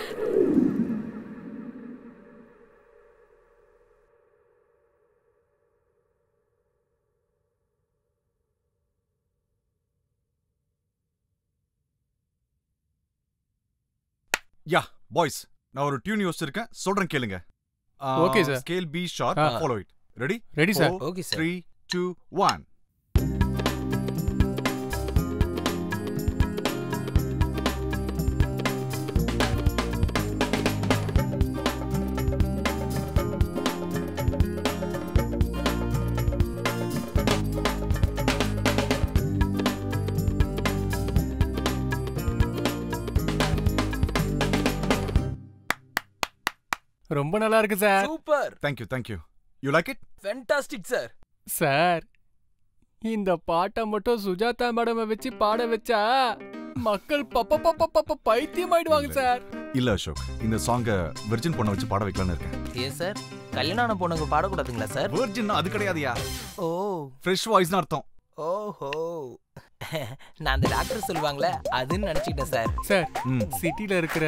யா பாய்ஸ், நான் ஒரு டியூன் யோசிச்சிருக்கேன், சொல்றேன் கேளுங்க. Okay, sir. Scale be sharp, follow it. Ready? Ready, sir. Okay, sir. 3 2 1. ரொம்ப நல்லா இருக்கு sir. Super. Thank you. You like it? Fantastic sir. Sir, இந்த பாட்டை மட்டும் சுஜாதா மேடம் வச்சு பாட வச்சா மக்கள் பைத்தியம் ஆயிடுவாங்க சார். இல்ல அசோக், இந்த சாங்க வெர்ஜின் பொண்ண வச்சு பாட வைக்கலாம்னு இருக்கேன். ஏன் சார், கல்யாணம் பொண்ணுங்க பாடக்கூடாதுங்களா சார்? வெர்ஜின் அது கிடையாதுயா. ஓ, ஃப்ரெஷ் வாய்ஸ்னு அர்த்தம். ஓஹோ, நான் அந்த டாக்டர் சொல்லுவாங்களே அதுன்னு நினைச்சிட்டேன் சார். சார், சிட்டில இருக்கிற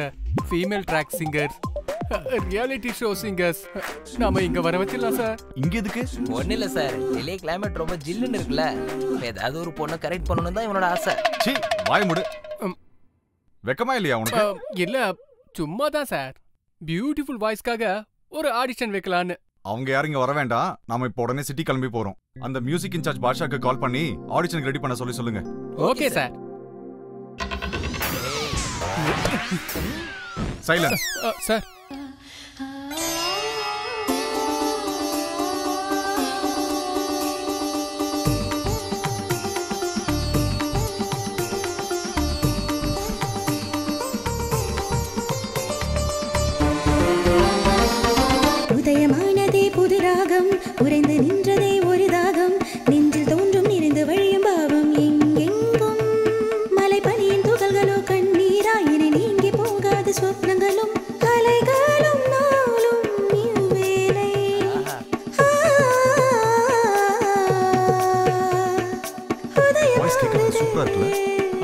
female track singers, reality show singers நாம இங்க வர வச்சிடலாம் சார். இங்க எதுக்கு? ஒன்னும் இல்ல சார், வெளியே கிளைமேட் ரொம்ப ஜில்லுன்னு இருக்குல்ல, ஏதாவது ஒரு பொண்ணை கரெக்ட் பண்ணணும் தான் இவனோட ஆசை. சீ, வாய் மூடு. வெக்கமா இல்லையா உனக்கு? இல்ல, சும்மா தான் சார். பியூட்டிஃபுல் வாய்ஸ்க்காக ஒரு ஆடிஷன் வைக்கலான்னு. அவங்க யாரும் இங்க வர வேண்டாம், நாம இப்போ உடனே சிட்டி கிளம்பி போறோம். அந்த மியூசிக் இன்சார்ஜ் பாஷாக்கு கால் பண்ணி ஆடிஷனுக்கு ரெடி பண்ண சொல்லுங்க. Okay sir. சைலன்ஸ். சார், உதயமானதே புது ராகம், உறைந்து நின்றதே ஒரு தாகம், நெஞ்சில் தோன்றும் நிறைந்து வழியும் பாவம், எங்கெங்கும் மலை பனியின் துகள்களோ கண்ணீராயினை நீங்கி போகாத சொப்னங்களும் கலைகளும் நாளும் இவ்வேளை.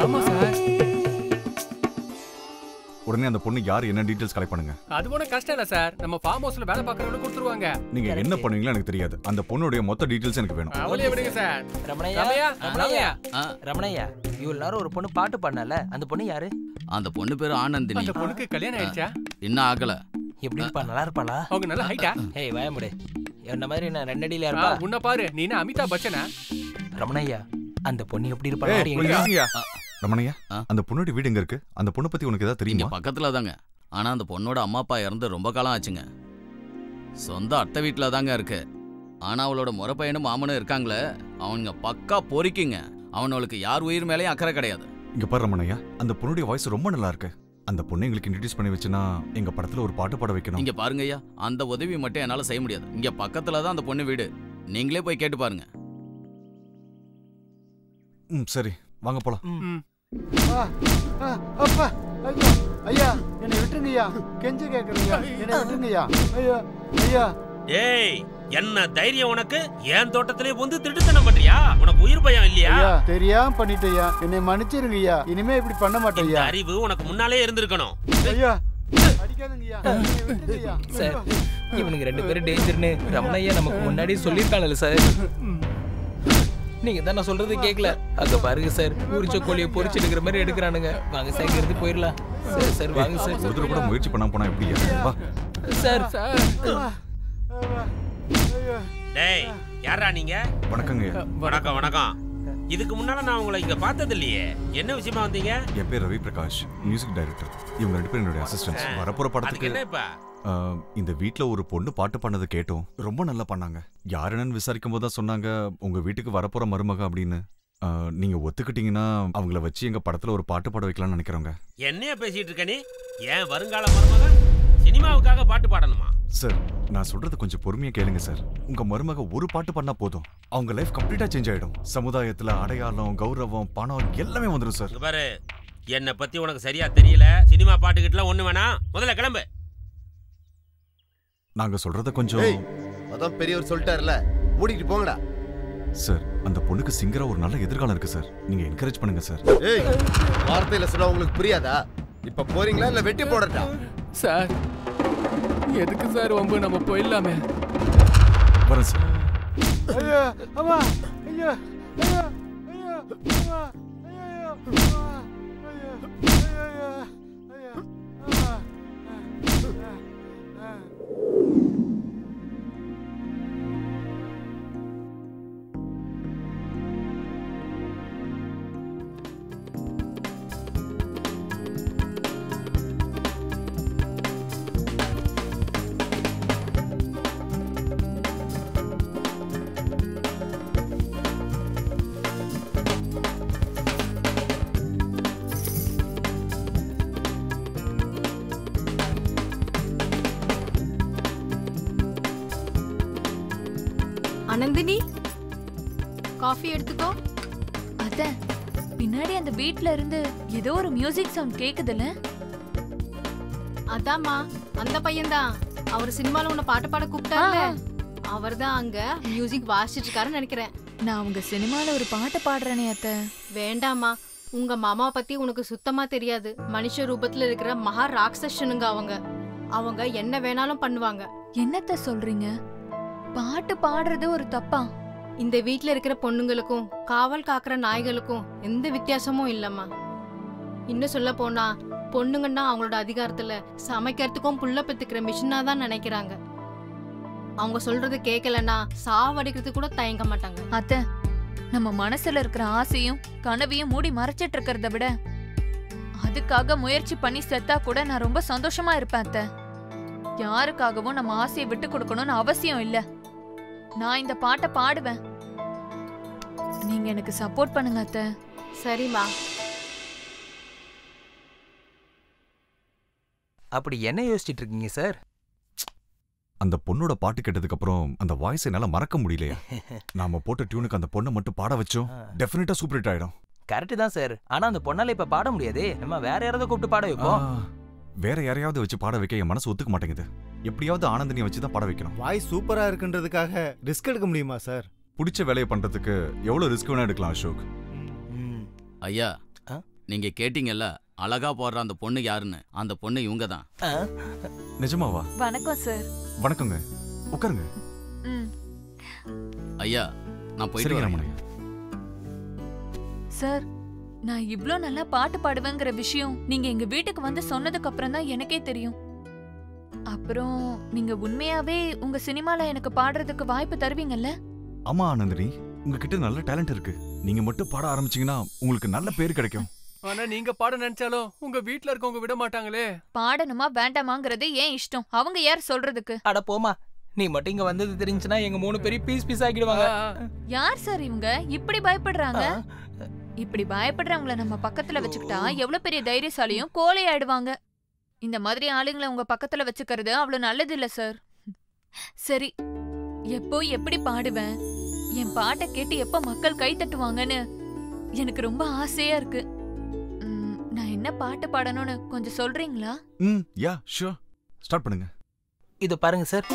ஆமா சார். உடனே அந்த பொண்ணு யார் என்ன டீடைல்ஸ் கலெக்ட் பண்ணுங்க. அது ஒன்றும் கஷ்டம் இல்ல சார், நம்ம ஃபார்ம் ஹவுஸ்ல வேலை பார்க்கறவங்க கொடுத்துருவாங்க. நீங்க என்ன பண்ணுவீங்களோ எனக்கு தெரியாது, அந்த பொண்ணுடைய மொத்த டீடைல்ஸ் எனக்கு வேணும். அவளையே விடுங்க சார். ரமணையா, இவ்வளவு நேரம் ஒரு பொண்ணு பாட்டு பாடினால, அந்த பொண்ணு யாரு? அந்த பொண்ணு பேரு ஆனந்தினி. அந்த பொண்ணுக்கு கல்யாணம் ஆயிடுச்சா? இன்னும் ஆகல. எப்படி இருப்பா? நல்லா இருப்பாளா? அவங்க நல்ல ஹைட்டா? ஏய் வாய முடி, என்ன மாதிரி நான் 2 அடியில இருப்பா. உன்ன பாரு, நீ என்ன அமிதாப் பச்சனா? ரமணையா, அந்த பொண்ணு எப்படி இருப்பா? ரமணையா, அந்த பொண்ணோட வீடு எங்க இருக்கு? அந்த பொண்ணு பத்தி உனக்கு ஏதாவது தெரியுமா? பக்கத்துல தாங்க. ஆனா அந்த பொண்ணோட அம்மா அப்பா இறந்து ரொம்ப காலம் ஆச்சுங்க. சொந்த அத்தை வீட்டுல தாங்க இருக்கு. ஆனா அவளோட முறை பையனும் மாமனும் இருக்காங்களே, அவங்க பக்கா பொறிக்குங்க. அவனுக்கு யார் உயிர் மேலேயும் அக்கறை கிடையாது. இங்க பாரு ரமணையா, அந்த பொண்ணுடைய வாய்ஸ் ரொம்ப நல்லா இருக்கு. அந்த பொண்ணு எங்களுக்கு இன்ட்ரோடியூஸ் பண்ணி வச்சுனா எங்க படத்துல ஒரு பாட்டு பாட வைக்கணும். இங்க பாருங்க ஐயா, அந்த உதவி மட்டும் என்னால செய்ய முடியாது. இங்க பக்கத்துல தான் அந்த பொண்ணு வீடு, நீங்களே போய் கேட்டு பாருங்க. சரி, வாங்க போலாம். அப்பா, ஐயா ஐயா, என்னை விட்டுருங்கய்யா, கெஞ்சி கேட்குறீங்க, என்னை விட்டுருங்கய்யா. ஐயா ஐயா. ஏய், என்ன தைரியம் உனக்கு? என் தோட்டத்திலே வந்து திருட்டுத்தனம் பண்றியா? உனக்கு உயிர் பயம் இல்லையா? ஐயா தெரியாம பண்ணிட்டேயா, என்னை மன்னிச்சிருங்க ஐயா, இனிமே இப்படி பண்ண மாட்டேன் இந்த ஐயா. அறிவு உனக்கு முன்னாலே இருந்திருக்கணும். ஐயா அடிக்காதீங்க ஐயா, என்னை விட்டுடுங்க ஐயா. சார் இவனுங்க 2 பேரும் டேஞ்சர்னு ரமணையா நமக்கு முன்னாடியே சொல்லியிருக்காங்கல்ல சார். நீங்க தான் நான் சொல்றது கேட்கல. அங்க பாருங்க சார், உரிச்ச கோழியை பொரிச்சு எடுக்கிற மாதிரி எடுக்கிறானுங்க. வாங்க சார், இங்க இருந்து போயிடலாம். சார் சார் வாங்க சார். ஒரு தடவை கூட முயற்சி பண்ணாம போனா எப்படியா? வா சார். டேய் யாரா நீங்க? வணக்கங்க. வணக்கம் வணக்கம். இதுக்கு முன்னால நான் உங்களை இங்க பார்த்தது இல்லையே. என்ன விஷயமா வந்தீங்க? என் பேர் ரவி பிரகாஷ், மியூசிக் டைரக்டர். இவங்க 2 பேரும் என்னுடைய அசிஸ்டன்ட்ஸ். வரப்போற படத்துக்கு என்ன இப்ப? இந்த வீட்ல ஒரு பொண்ணு பாட்டு பண்ணது கேட்டோம். ரொம்ப நல்லா பண்ணாங்க. யாருன்னு விசாரிக்கும் போது தான் சொன்னாங்க உங்க வீட்டுக்கு வரப்போற மருமக அப்படின்னு. நீங்க ஒத்துக்கிட்டீங்கன்னா அவங்கள வச்சு எங்க படத்துல ஒரு பாட்டு பாட வைக்கலாம்னு நினைக்கிறோங்க. என்னைய பேசிட்டு இருக்க நீ? ஏன் வருங்கால மருமக சினிமாவுக்காக பாட்டு பாடணுமா? சார் நான் சொல்றது கொஞ்சம் பொறுமையா கேளுங்க சார். உங்க மருமக ஒரு பாட்டு பண்ணா போதும், அவங்க லைஃப் கம்ப்ளீட்டா சேஞ்ச் ஆயிடும். சமுதாயத்துல அடையாளம், கௌரவம், பணம் எல்லாமே வந்துடும் சார். பாரு, என்னை பத்தி உனக்கு சரியா தெரியல. சினிமா பாட்டுக்கிட்டலாம் ஒண்ணு வேணாம், முதல்ல கிளம்பு. நாங்க சொல்றத கொஞ்சம். அதான் பெரியவர் சொல்லிட்டாருல, மூடிட்டு போங்கடா. சார் அந்த பொண்ணுக்கு சிங்கரா ஒரு நல்ல எதிர்காலம் இருக்கு சார், நீங்க என்கரேஜ் பண்ணுங்க சார். ஏய் வார்த்தையில சொன்னா உங்களுக்கு புரியாதா? இப்ப போறீங்களா இல்ல வெட்டி போடட்டா? சார் எதுக்கு சார் வம்பு, நம்ம போயிடலாமே. வரேன் சார். ஐயா அம்மா, ஐயா ஐயா ஐயா அம்மா, ஐயா ஐயா ஐயா ஐயா அம்மா. நந்தினி காஃபி எடுத்துக்கோ. அத்தை பின்னாடி அந்த வீட்ல இருந்து ஏதோ ஒரு மியூசிக் சவுண்ட் கேக்குதுல? அதாம்மா அந்த பையன்தான். அவர் சினிமால உன்னை பாட்டு பாட கூப்பிட்டாருல, அவர்தான் அங்க மியூசிக் வாசிச்சிட்டு இருக்காருன்னு நினைக்கிறேன். நான் உங்க சினிமால ஒரு பாட்டு பாடுறேனே அத்தை. வேண்டாமா, உங்க மாமாவை பத்தி உனக்கு சுத்தமா தெரியாது. மனுஷ ரூபத்துல இருக்கிற மகா ராட்சசனுங்க அவங்க. அவங்க என்ன வேணாலும் பண்ணுவாங்க. என்னத்த சொல்றீங்க? பாட்டு பாடுறது ஒரு தப்பா? இந்த வீட்ல இருக்கிற பொண்ணுங்களுக்கும் காவல் காக்குற நாய்களுக்கும் எந்த வித்தியாசமும் இல்லம்மா. இன்னும் சொல்ல போனா பொண்ணுங்கன்னா அவங்களோட அதிகாரத்துல சமைக்கிறதுக்கும் புள்ள பெத்துக்கிற மிஷினா தான் நினைக்கிறாங்க. அவங்க சொல்றது கேட்கலன்னா சாவடிக்கிறதுக்கு கூட தயங்க மாட்டாங்க. அத்தை நம்ம மனசுல இருக்கிற ஆசையும் கனவையும் மூடி மறைச்சிட்டு இருக்கிறத விட அதுக்காக முயற்சி பண்ணி செத்தா கூட நான் ரொம்ப சந்தோஷமா இருப்பேன் அத்தை. யாருக்காகவும் நம்ம ஆசையை விட்டு கொடுக்கணும்னு அவசியம் இல்ல. நான் இந்த பாட்டை பாடுவேன், நீங்க எனக்கு சப்போர்ட் பண்ணுங்க அத்தை. சரிம்மா. அப்படி என்ன யோசிச்சிட்டு இருக்கீங்க சார்? அந்த பொண்ணோட பாட்டு கேட்டதுக்கு அப்புறம் அந்த வாய்ஸ் என்னால மறக்க முடியலையா. நாம போட்ட டியூனுக்கு அந்த பொண்ணை மட்டும் பாட வச்சோம், டெஃபினட்டா சூப்பர் ஹிட் ஆயிடும். கரெக்ட் தான் சார். ஆனா அந்த பொண்ணால இப்ப பாட முடியாதே. நம்ம வேற யாராவது கூப்பிட்டு பாட வைப்போம். வேற யாரையாவது வச்சு பாட வைக்க என் மனசு ஒத்துக்க மாட்டேங்குது. எப்படியாவது ஆனந்தினியை வச்சு தான் பாட வைக்கணும். வாய்ஸ் சூப்பரா இருக்குன்றதுக்காக ரிஸ்க் எடுக்க முடியுமா சார்? பிடிச்ச வேலையை பண்றதுக்கு எவ்வளவு ரிஸ்க் வேணா எடுக்கலாம் அசோக். ஐயா நீங்க கேட்டீங்கல்ல அழகா போடுற அந்த பொண்ணு யாருன்னு? அந்த பொண்ணு இவங்க தான். நிஜமாவா? வணக்கம் சார். வணக்கங்க, உட்காருங்க. ஐயா நான் போயிட்டு வரேன். சார் நான் இவ்ளோ நல்லா பாட்டு பாடுவேங்கிற விஷயம் நீங்க எங்க வீட்டுக்கு வந்து சொன்னதுக்கு அப்புறம் தான் எனக்கே தெரியும். அப்புறம் நீங்க உண்மையாவே உங்க சினிமால எனக்கு பாடுறதுக்கு வாய்ப்பு தருவீங்கல்ல? ஆமா ஆனந்தினி, உங்ககிட்ட நல்ல டேலண்ட் இருக்கு. நீங்க மட்டும் பாட ஆரம்பிச்சீங்கன்னா உங்களுக்கு நல்ல பேர் கிடைக்கும். ஆனா நீங்க பாட நினைச்சாலும் உங்க வீட்ல இருக்கவங்க விட மாட்டாங்களே. பாடணுமா வேண்டாமாங்கிறது ஏன் இஷ்டம், அவங்க யார் சொல்றதுக்கு? அட போமா, நீ மட்டும் இங்க வந்தது தெரிஞ்சுனா எங்க 3 பேரும் பீஸ் பீஸ் ஆக்கிடுவாங்க. யார் சார் இவங்க இப்படி பயப்படுறாங்க? இப்படி பயப்படுறவங்கள நம்ம பக்கத்துல வச்சுக்கிட்டா எவ்வளவு பெரிய தைரியசாலியும் கோழை ஆயிடுவாங்க. இந்த மாதிரி ஆளுங்களை உங்க பக்கத்துல வச்சுக்கிறது அவ்வளவு நல்லது இல்ல சார். சரி, எப்போ எப்படி பாடுவேன், என் பாட்டை கேட்டு எப்ப மக்கள் கை தட்டுவாங்கன்னு எனக்கு ரொம்ப ஆசையா இருக்கு. நான் என்ன பாட்டு பாடணும்னு கொஞ்சம் சொல்றீங்களா? யா ஷூர், ஸ்டார்ட் பண்ணுங்க. இது பாருங்க சார்.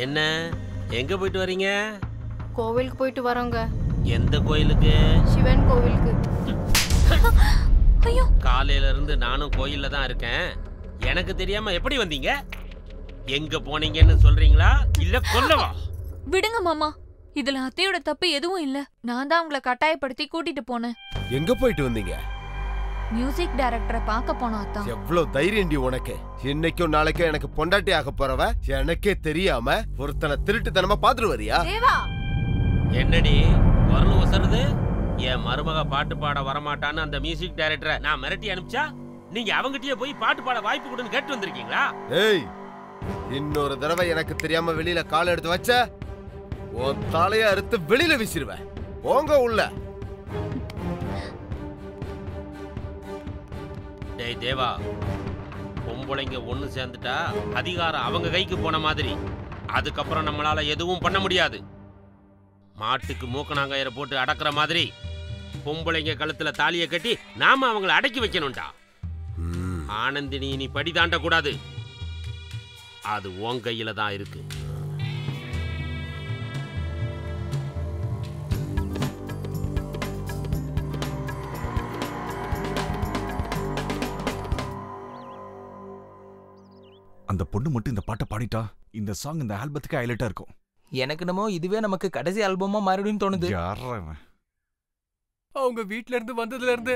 என்ன எங்க போயிட்டு வரீங்க? கோவிலுக்கு போயிட்டு வரோங்க. எந்த கோயிலுக்கு? சிவன் கோவிலுக்கு. ஐயோ, காலையில இருந்து நானும் கோயில்ல தான் இருக்கேன். எனக்கு தெரியாம எப்படி வந்தீங்க? எங்க போனீங்கன்னு சொல்றீங்களா இல்ல கொல்லவா? விடுங்க மாமா. இதுல அத்தையோட தப்பு எதுவும் இல்ல. நான் தான் உங்களை கட்டாயப்படுத்தி கூட்டிட்டு போனேன். எங்க போயிட்டு வந்தீங்க? மியூசிக் டைரக்டரை பார்க்க போனோம் அத்தா. எவ்வளவு தைரியம்டி உனக்கு! இன்னைக்கும் நாளைக்கும் எனக்கு பொண்டாட்டி ஆக போறவ எனக்கே தெரியாம ஒருத்தனை திருட்டுத்தனமா பாத்துட்டு வரியா? என்னடி குரல் ஒசருது? என் மருமக பாட்டு பாட வரமாட்டான்னு அந்த மியூசிக் டைரக்டரை நான் மிரட்டி அனுப்பிச்சா நீங்க அவங்கிட்டயே போய் பாட்டு பாட வாய்ப்பு கொடுன்னு கேட்டு வந்திருக்கீங்களா? ஏய், இன்னொரு தடவை எனக்கு தெரியாம வெளியில கால் எடுத்து வச்ச உன் தலைய அறுத்து வெளியில வீசிடுவேன். போங்க உள்ள. டேய் தேவா, பொம்பளைங்க ஒண்ணு சேர்ந்துட்டா அதிகாரம் அவங்க கைக்கு போன மாதிரி. அதுக்கப்புறம் நம்மளால எதுவும் பண்ண முடியாது. மாட்டுக்கு மூக்கணாங்கயிற போட்டு அடக்குற மாதிரி பொம்பளைங்க கழுத்துல தாலியை கட்டி நாம அவங்களை அடக்கி வைக்கணும்டா. ஆனந்தினி நீ படி தாண்ட கூடாது. அது உன் கையில தான் இருக்கு. அந்த பொண்ணு மட்டும் இந்த பாட்டை பாடிட்டா இந்த சாங் இந்த ஆல்பத்துக்கு ஹைலைட்டா இருக்கும். எனக்கு என்னமோ இதுவே நமக்கு கடைசி ஆல்பமா மாறிடும் தோணுது. அவங்க வீட்ல இருந்து வந்ததுல இருந்து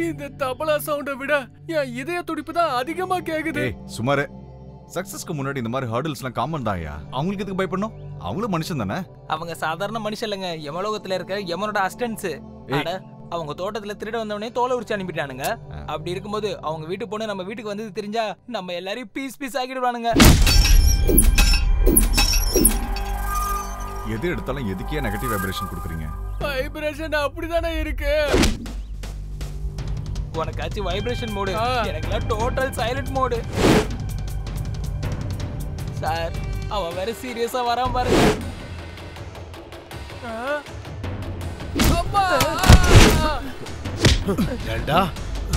இந்த தபலா சவுண்டை விட என் இதய துடிப்பு தான் அதிகமா கேக்குது. சுமாரே சக்சஸ்க்கு முன்னாடி இந்த மாதிரி ஹர்டில்ஸ்லாம் காமன் தான்யா. அவங்களுக்கு எதுக்கு பயப்படணும்? அவங்களும் மனுஷன் தானே. அவங்க சாதாரண மனுஷன் இல்லைங்க, யமலோகத்துல இருக்க யமனோட அசிஸ்டன்ஸ். அவங்க தோட்டத்துல திருட வந்தவனே தோலை உரிச்சு அனுப்பிட்டானுங்க. அப்படி இருக்கும்போது அவங்க வீட்டு பொண்ணு நம்ம வீட்டுக்கு வந்தது தெரிஞ்சா நம்ம எல்லாரையும் பீஸ் பீஸ் ஆக்கிடுவானுங்க. எது எடுத்தாலும் எதுக்கே நெகட்டிவ் வைப்ரேஷன் கொடுக்குறீங்க? வைப்ரேஷன் அப்படிதானே இருக்கு. உனக்காச்சும் வைப்ரேஷன் மோடு, எனக்குலாம் டோட்டல் சைலண்ட் மோடு. சார், அவன் வேற சீரியஸா வரான் பாருங்க. ஏண்டா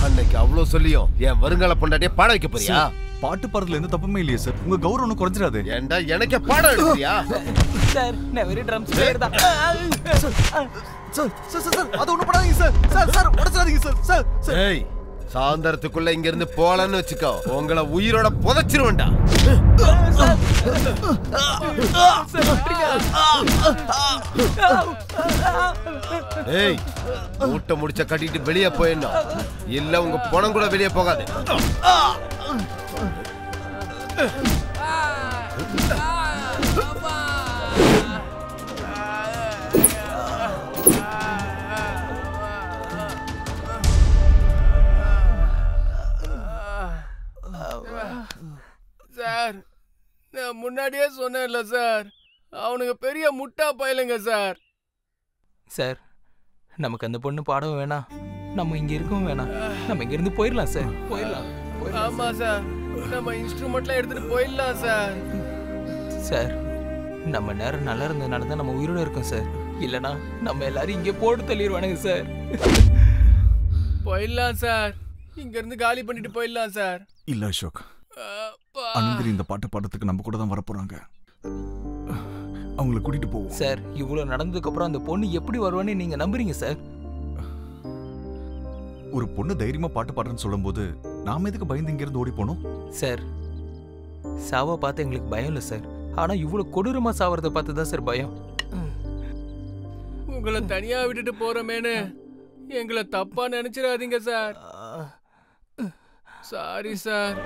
அன்னைக்கு அவ்வளவு சொல்லியும் என் வருங்கால பொண்டாட்டிய பாட வைக்க போறியா? பாட்டு பாடுறதுல எந்த தப்புமே இல்லையே சார். உங்க கௌரவம் குறைஞ்சிடாது. ஏண்டா எனக்கே பாடம் எடுக்கிறியா? சார், நான் வெறும் ட்ரம்ஸ் பிளேயர் தான். சார் சார் சார் அது ஒண்ணு பண்ணாதீங்க சார். சார் சார் உடைச்சாதீங்க சார். சார் ஏய், சாயந்தரத்துக்குள்ள இங்க இருந்து போலன்னு வச்சுக்கோ, உங்களை உயிரோட புதைச்சிருவேன்டா. ஏய், மூட்டை முடிச்ச கட்டிட்டு வெளியே போயிடணும், இல்ல உங்க பணம் கூட வெளியே போகாது. சார், நான் முன்னாடியே சொன்னேன்ல சார், அவனுங்க பெரிய முட்டா பயலுங்க சார். சார், நமக்கு அந்த பொண்ணு பாடவும் வேணாம், நம்ம இங்க இருக்கவும் வேணாம். நம்ம இங்க இருந்து போயிடலாம் சார். போயிடலாம். ஆமா சார், நம்ம இன்ஸ்ட்ருமெண்ட்லாம் எடுத்துட்டு போயிடலாம் சார். சார், நம்ம நேரம் நல்லா இருந்ததுனால தான் நம்ம உயிரோட இருக்கோம் சார். இல்லனா நம்ம எல்லாரும் இங்கே போட்டு தள்ளிடுவானுங்க சார். போயிடலாம் சார், இங்க இருந்து காலி பண்ணிட்டு போயிடலாம் சார். இல்ல அசோக், அனந்திரி இந்த பாட்டு பாடுறதுக்கு நம்ம கூட தான் வரப்போறாங்க. அவங்களை கூட்டிட்டு போவோம் சார். இவ்வளவு நடந்ததுக்கு அப்புறம் அந்த பொண்ணு எப்படி வருவான்னு நீங்க நம்புறீங்க சார்? ஒரு பொண்ணு தைரியமா பாட்டு பாடுறேன்னு சொல்லும்போது நாம எதுக்கு பயந்து இங்க இருந்து ஓடி போனோம்? சார், சாவா பார்த்து எங்களுக்கு பயம் இல்லை சார். ஆனா இவ்வளவு கொடூரமா சாவறத பார்த்து தான் சார் பயம். உங்களை தனியா விட்டுட்டு போறமேனு எங்களை தப்பா நினைச்சிடாதீங்க sir. Sorry sir.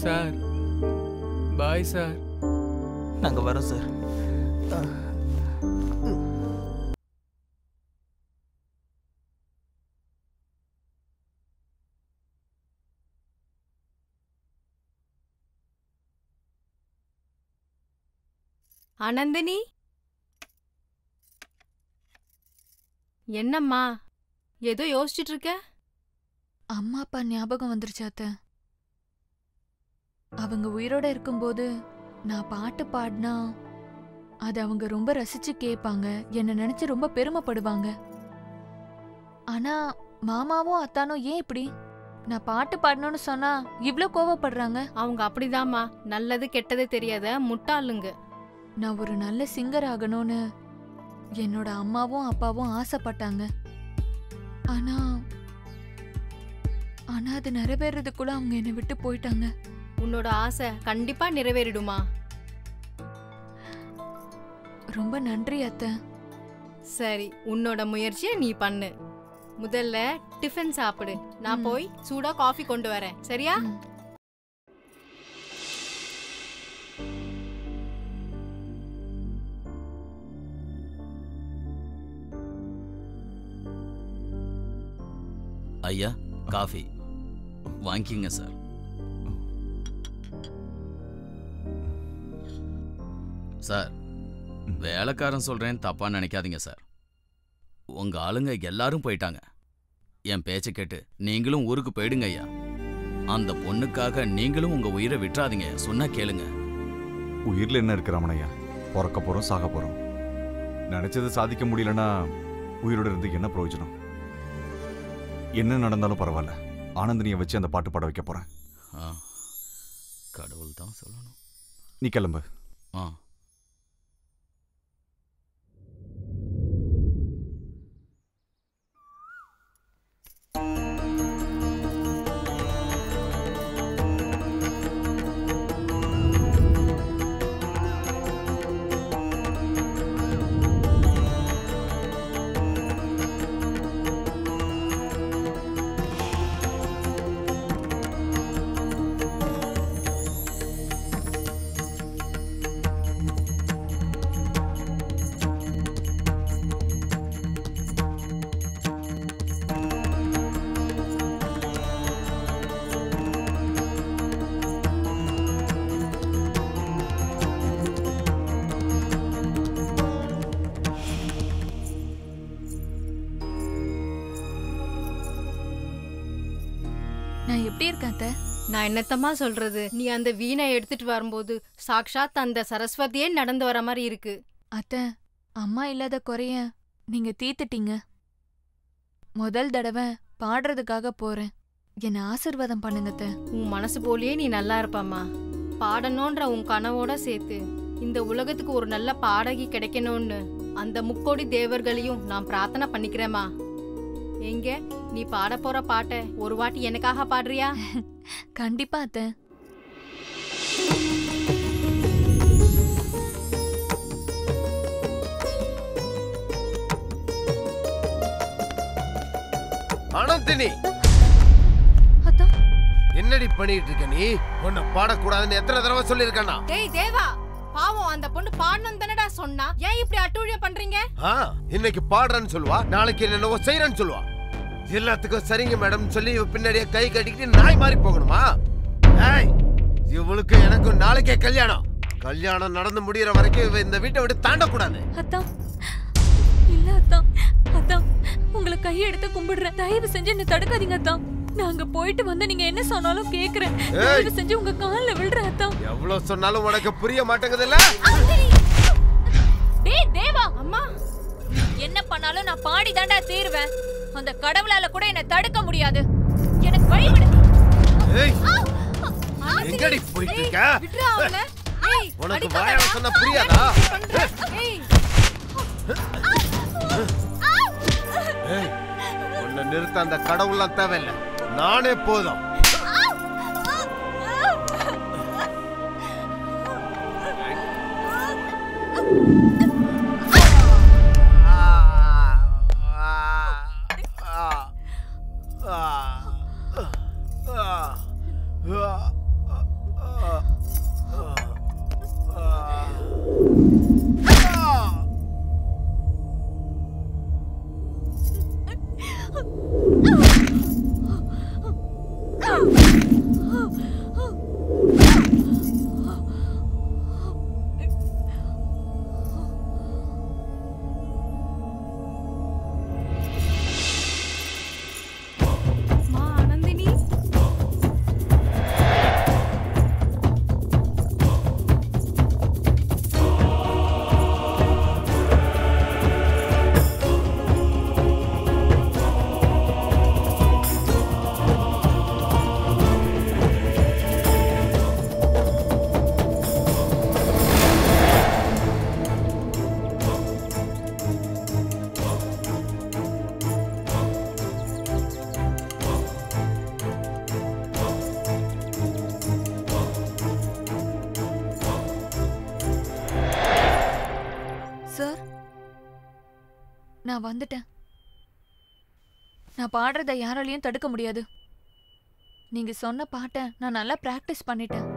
Sir, bye sir. நாங்க வரோம் சார். அனந்தினி, என்னம்மா ஏதோ யோசிச்சுட்டு இருக்க? அம்மா அப்பா ஞாபகம் வந்துருச்சு அத்தை. அவங்க உயிரோட இருக்கும்போது நான் பாட்டு பாடினா அது அவங்க ரொம்ப ரசிச்சு கேட்பாங்க, என்ன நினைச்சு ரொம்ப பெருமைப்படுவாங்க. ஆனா மாமாவும் அத்தானும் ஏன் இப்படி நான் பாட்டு பாடணும்னு சொன்னா இவ்ளோ கோவப்படுறாங்க? அவங்க அப்படிதாம்மா, நல்லது கெட்டது தெரியாத முட்டாளுங்க. நான் ஒரு நல்ல சிங்கர் ஆகணும்னு என்னோட அம்மாவும் அப்பாவும் ஆசைப்பட்டாங்க. ஆனா ஆனா அது நிறைவேறதுக்குள்ள அவங்க என்னை விட்டு போயிட்டாங்க. உன்னோட ஆசை கண்டிப்பா நிறைவேறிடுமா? ரொம்ப நன்றி அத்தை. சரி, உன்னோட முயற்சியை நீ பண்ணு. முதல்ல டிஃபன் சாப்பிடு, நான் போய் சூடா காஃபி கொண்டு வரேன். சரியா? ஐயா காஃபி வாங்கிக்கிங்க சார். சார் வேலைக்காரன் சொல்றேன் தப்பா நினைக்காதீங்க சார். உங்க ஆளுங்க எல்லாரும் போயிட்டாங்க. என் பேச்ச கேட்டு நீங்களும் ஊருக்கு போயிடுங்க ஐயா. அந்த பொண்ணுக்காக நீங்களும் உங்க உயிரை விட்டுறாதீங்க. சொன்னா கேளுங்க. உயிரில் என்ன இருக்கு ரமணையா? பிறக்க போறோம், சாக போறோம். நினைச்சது சாதிக்க முடியலன்னா உயிரோட இருந்து என்ன பிரயோஜனம்? என்ன நடந்தாலும் பரவாயில்ல, ஆனந்தினியை வச்சு அந்த பாட்டு பாட வைக்க போறேன். கடவுள் தான் சொல்லணும். நீ கிளம்பு. நான் எப்படி இருக்கேன் அத்தை? நான் என்னத்தம்மா சொல்றது, நீ அந்த வீணை எடுத்துட்டு வரும்போது சாக்ஷாத் அந்த சரஸ்வதியே நடந்து வர மாதிரி இருக்கு. அத்தை, அம்மா இல்லாத குறைய நீங்க தீத்துட்டீங்க. முதல் தடவை பாடுறதுக்காக போறேன். என்ன ஆசீர்வாதம் பண்ணுங்க அத்தை. உன் மனசு போலயே நீ நல்லா இருப்பாம்மா. பாடணும்ன்ற உன் கனவோட சேர்த்து இந்த உலகத்துக்கு ஒரு நல்ல பாடகி கிடைக்கணும்னு அந்த முக்கோடி தேவர்களையும் நான் பிரார்த்தனை பண்ணிக்கிறேம்மா. எங்க நீ பாட போற பாட்டை ஒரு வாட்டி எனக்காக பாடுறியா? கண்டிப்பா அத்தை. ஆனந்தினி, என்னடி பண்ணிட்டு இருக்க நீ? உன்னை பாடக்கூடாதுன்னு எத்தனை தடவை சொல்லிருக்கேன்னா? டேய் தேவா, பாவம் அந்த பொண்ணு பாடணும் தானடா சொன்னா, ஏன் இப்படி அட்டூழியம் பண்றீங்க? இன்னைக்கு பாடுறேன்னு சொல்லுவா, நாளைக்கு என்னவோ செய்யறேன்னு சொல்லுவா. எல்லாத்துக்கும் சரிங்க மேடம் சொல்லி இவ பின்னாடியே கை கட்டிக்கிட்டு நாய் மாதிரி போகணுமா? இவளுக்கு எனக்கும் நாளைக்கே கல்யாணம். கல்யாணம் நடந்து முடியற வரைக்கும் இவ இந்த வீட்டை விட்டு தாண்டக்கூடாது. அத்தான் இல்ல அத்தான், அத்தான் உங்களை கையெடுத்து கும்பிடுறேன். தயவு செஞ்சு என்ன தடுக்காதீங்க அத்தான். நாங்க போயிட்டு வந்து நீங்க என்ன சொன்னாலும் கேக்குறேன். தயவு செஞ்சு உங்க கால்ல விழுறேன் அத்தான். எவ்வளவு சொன்னாலும் உனக்கு புரிய மாட்டேங்குதுல்ல? டேய் தேவா, அம்மா என்ன பண்ணாலும் நான் பாடி தாண்டா தீருவேன். அந்த கடவுளால கூட என்ன தடுக்க முடியாது. எனக்கு வழி விடு. ஏய் எங்கடி போயிட்டு இருக்க? விட்றா அவளை. ஏய் உனக்கு வாயால சொன்னா புரியாதா? ஏய் ஏய் உன்னை நிறுத்த அந்த கடவுள்லாம் தேவையில்லை, நானே போதும். நான் வந்துட்டேன். நான் பாடுறத யாராலையும் தடுக்க முடியாது. நீங்க சொன்ன பாட்டை நான் நல்லா பிராக்டிஸ் பண்ணிட்டேன்.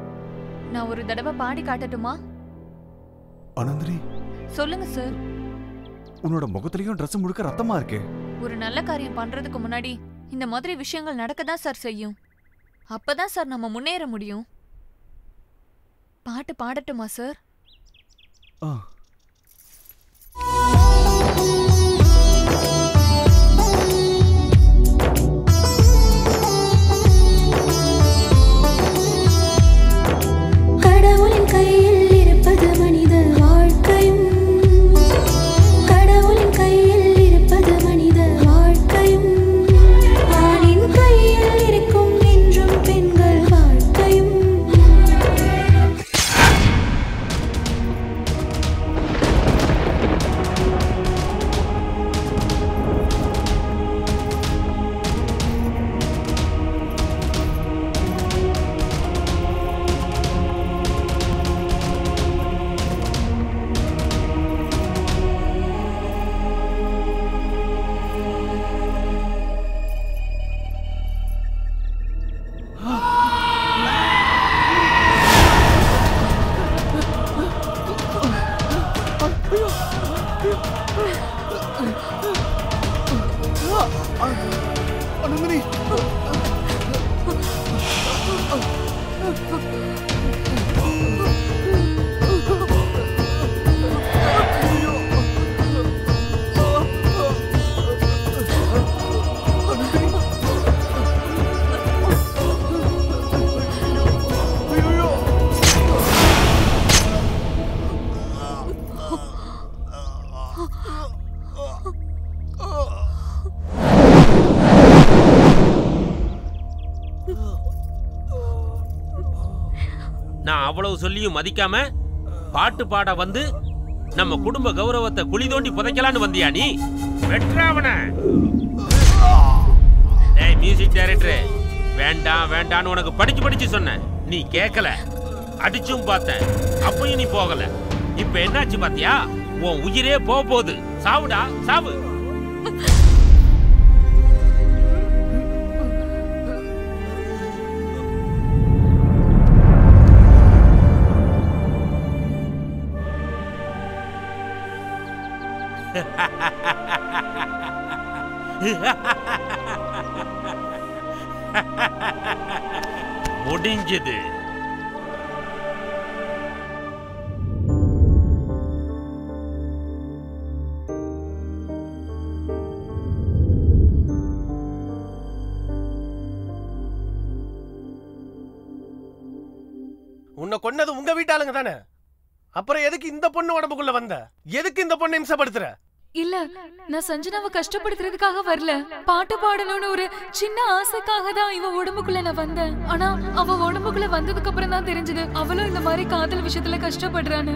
நான் ஒரு தடவை பாடி காட்டட்டுமா? அனந்தினி, சொல்லுங்க சார். உன்னோட முகத்திலையும் ட்ரெஸ் முழுக்க ரத்தமா இருக்கே. ஒரு நல்ல காரியம் பண்றதுக்கு முன்னாடி இந்த மாதிரி விஷயங்கள் நடக்க தான் சார் செய்யும். அப்பதான் சார் நம்ம முன்னேற முடியும். பாட்டு பாடட்டுமா சார்? கடவுளின் கையில் இருப்பது மனித வாழ்க்கையும், கடவுளின் கையில் இருப்பது மனித வாழ்க்கையும், ஆணின் கையில் இருக்கும் என்றும் பெண்கள் வாழ்க்கையும். அனந்தினி, நான் அவ்வளவு சொல்லியும் மதிக்காம பாட்டு பாட வந்து நம்ம குடும்ப கௌரவத்தை குழி தோண்டி புதைக்கலான்னு வந்தியா நீ? வெற்றாவன. டேய் மியூசிக் டைரக்டர், வேண்டாம் வேண்டான்னு உனக்கு படிச்சு படிச்சு சொன்னேன், நீ கேட்கல. அடிச்சும் பார்த்தேன், அப்பயும் நீ போகல. இப்ப என்னாச்சு பாத்தியா? உன் உயிரே போக போகுது. சாவுடா சாவு. முடிஞ்சது. உன்னை கொன்னது உங்க வீட்டாளுங்க தானே? அப்புறம் எதுக்கு இந்த பொண்ணு உடம்புக்குள்ள வந்த? எதுக்கு இந்த பொண்ணை இம்சப்படுத்துற? இல்ல, நான் சஞ்சனாவை கஷ்டப்படுத்துறதுக்காக வரல. பாட்டு பாடணும்னு ஒரு சின்ன ஆசைக்காக தான் இவ உடம்புக்குள்ள நான் வந்தேன். ஆனா அவ உடம்புக்குள்ள வந்ததுக்கு அப்புறம் தான் தெரிஞ்சது அவளும் இந்த மாதிரி காதல் விஷயத்துல கஷ்டப்படுறான்னு.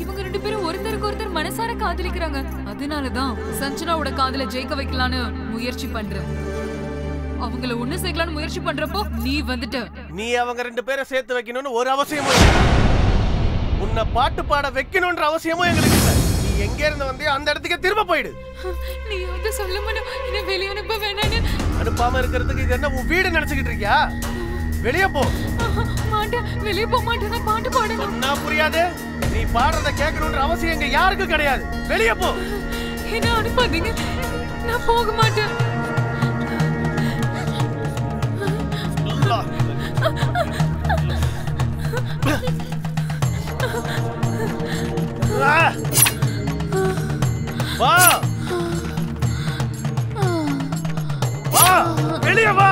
இவங்க ரெண்டு பேரும் ஒருத்தருக்கு ஒருத்தர் மனசார காதலிக்கிறாங்க. அதனாலதான் சஞ்சனாவோட காதல ஜெயிக்க வைக்கலான்னு முயற்சி பண்றேன். அவங்கள ஒண்ணு சேர்க்கலான்னு முயற்சி பண்றப்போ நீ வந்துட்ட. நீ அவங்க ரெண்டு பேரை சேர்த்து வைக்கணும்னு ஒரு அவசியமும் இல்லை. உன்னை பாட்டு பாட வைக்கணும்ன்ற அவசியமும் எங்களுக்கு இல்லை. நீ எங்க இருந்து வந்தியோ அந்த இடத்துக்கு திரும்ப போயிடு. நீ வந்து சொல்ல மாட்டேன், என்ன வெளியே அனுப்ப வேணான்னு. அனுப்பாம இருக்கிறதுக்கு இது என்ன உன் வீடு நினைச்சுக்கிட்டு இருக்கியா? வெளியே போ. மாட்டேன், வெளியே போக மாட்டேன். நான் பாட்டு பாடணும். சொன்னா புரியாது. நீ பாடுறத கேட்கணும்ன்ற அவசியம் எங்க யாருக்கும் கிடையாது. வெளியே போ. என்ன அனுப்பாதீங்க, நான் போக மாட்டேன். வா வா, வெளியே வா.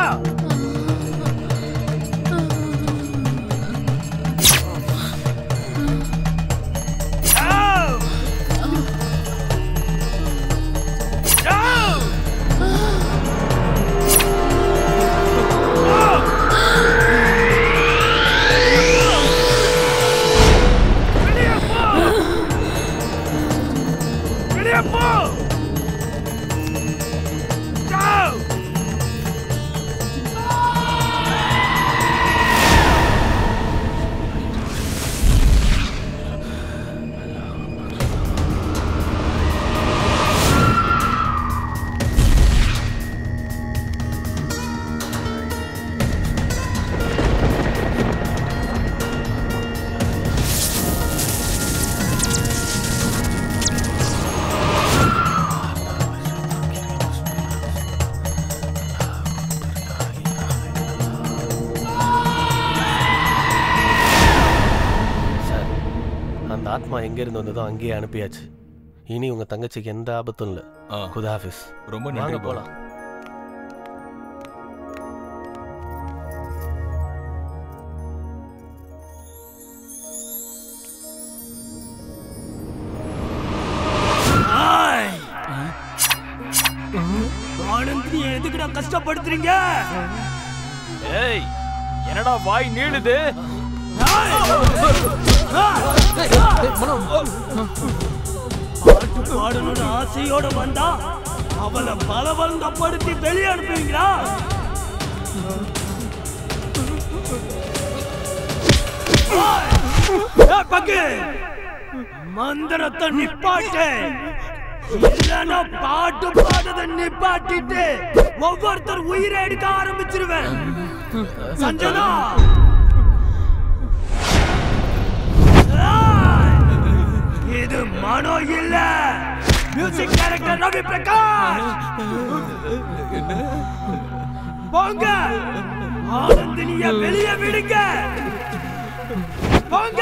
ஆத்மா எங்கேருந்து வந்ததோ அங்கேயே அனுப்பியாச்சு. இனி உங்க தங்கச்சிக்கு எந்த ஆபத்தும் இல்லை. குதாஃபிஸ். ரொம்ப நன்றி. போலாம். ஆனந்தி எதுக்குடா கஷ்டப்படுத்துறீங்க? ஏய், என்னடா வாய் நீளுது? பாட்டு பாடணும்னு ஆசையோட வந்தா அவளை பலவந்தப்படுத்தி வெளியே அனுப்புவீங்களா? பக்கு மந்திரத்தை நிப்பாட்டு, இல்லைன்னா பாட்டு பாடுறத நிப்பாட்டிட்டு ஒவ்வொருத்தர் உயிரை எடுக்க ஆரம்பிச்சிருவேன். சஞ்சனா, இது மனோ இல்ல, மியூசிக் டைரக்டர் ரவி பிரகாஷ். போங்க, ஆனந்தினிய வெளியே விடுங்க. போங்க.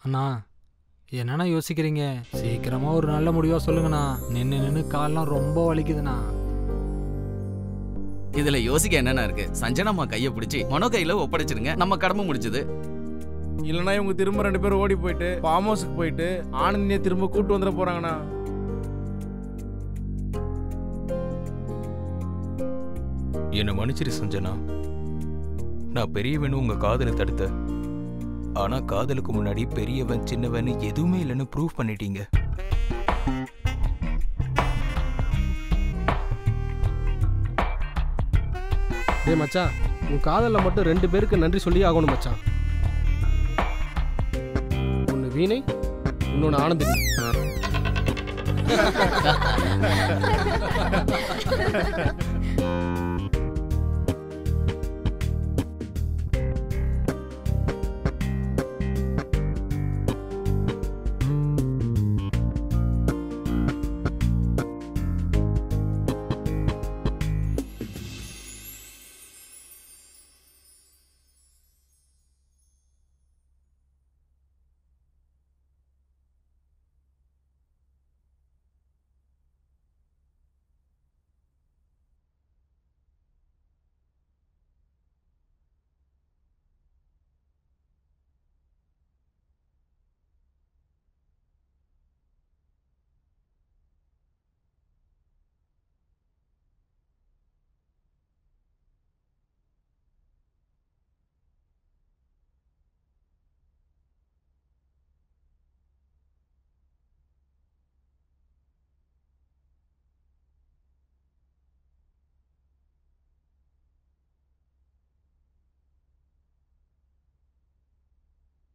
அண்ணா என்னண்ணா யோசிக்கிறீங்க? சீக்கிரமா ஒரு நல்ல முடிவா சொல்லுங்கண்ணா. நின்று கால்லாம் ரொம்ப வலிக்குதுண்ணா. இதுல யோசிக்க என்னன்னா இருக்கு? சஞ்சனாமா கையை பிடிச்சி மனோ கையில ஒப்படைச்சிருங்க, நம்ம கடமை முடிச்சது. இல்லைன்னா இவங்க திரும்ப 2 பேரும் ஓடி போயிட்டு ஃபார்ம் ஹவுஸுக்கு போயிட்டு ஆனந்தியை திரும்ப கூட்டு வந்துட போறாங்கண்ணா. என்னை மன்னிச்சிரு சஞ்சனா. நான் பெரியவனு உங்க காதலை தடுத்த. ஆனா காதலுக்கு முன்னாடி பெரியவன் சின்னவன் எதுவுமே இல்லைன்னு ப்ரூவ் பண்ணிட்டீங்க. டேய் மச்சான், உன் காதல்ல மட்டும் 2 பேருக்கு நன்றி சொல்லி ஆகணும் மச்சான். ஒன்னு வீணை, இன்னொன்னு ஆனந்தினி.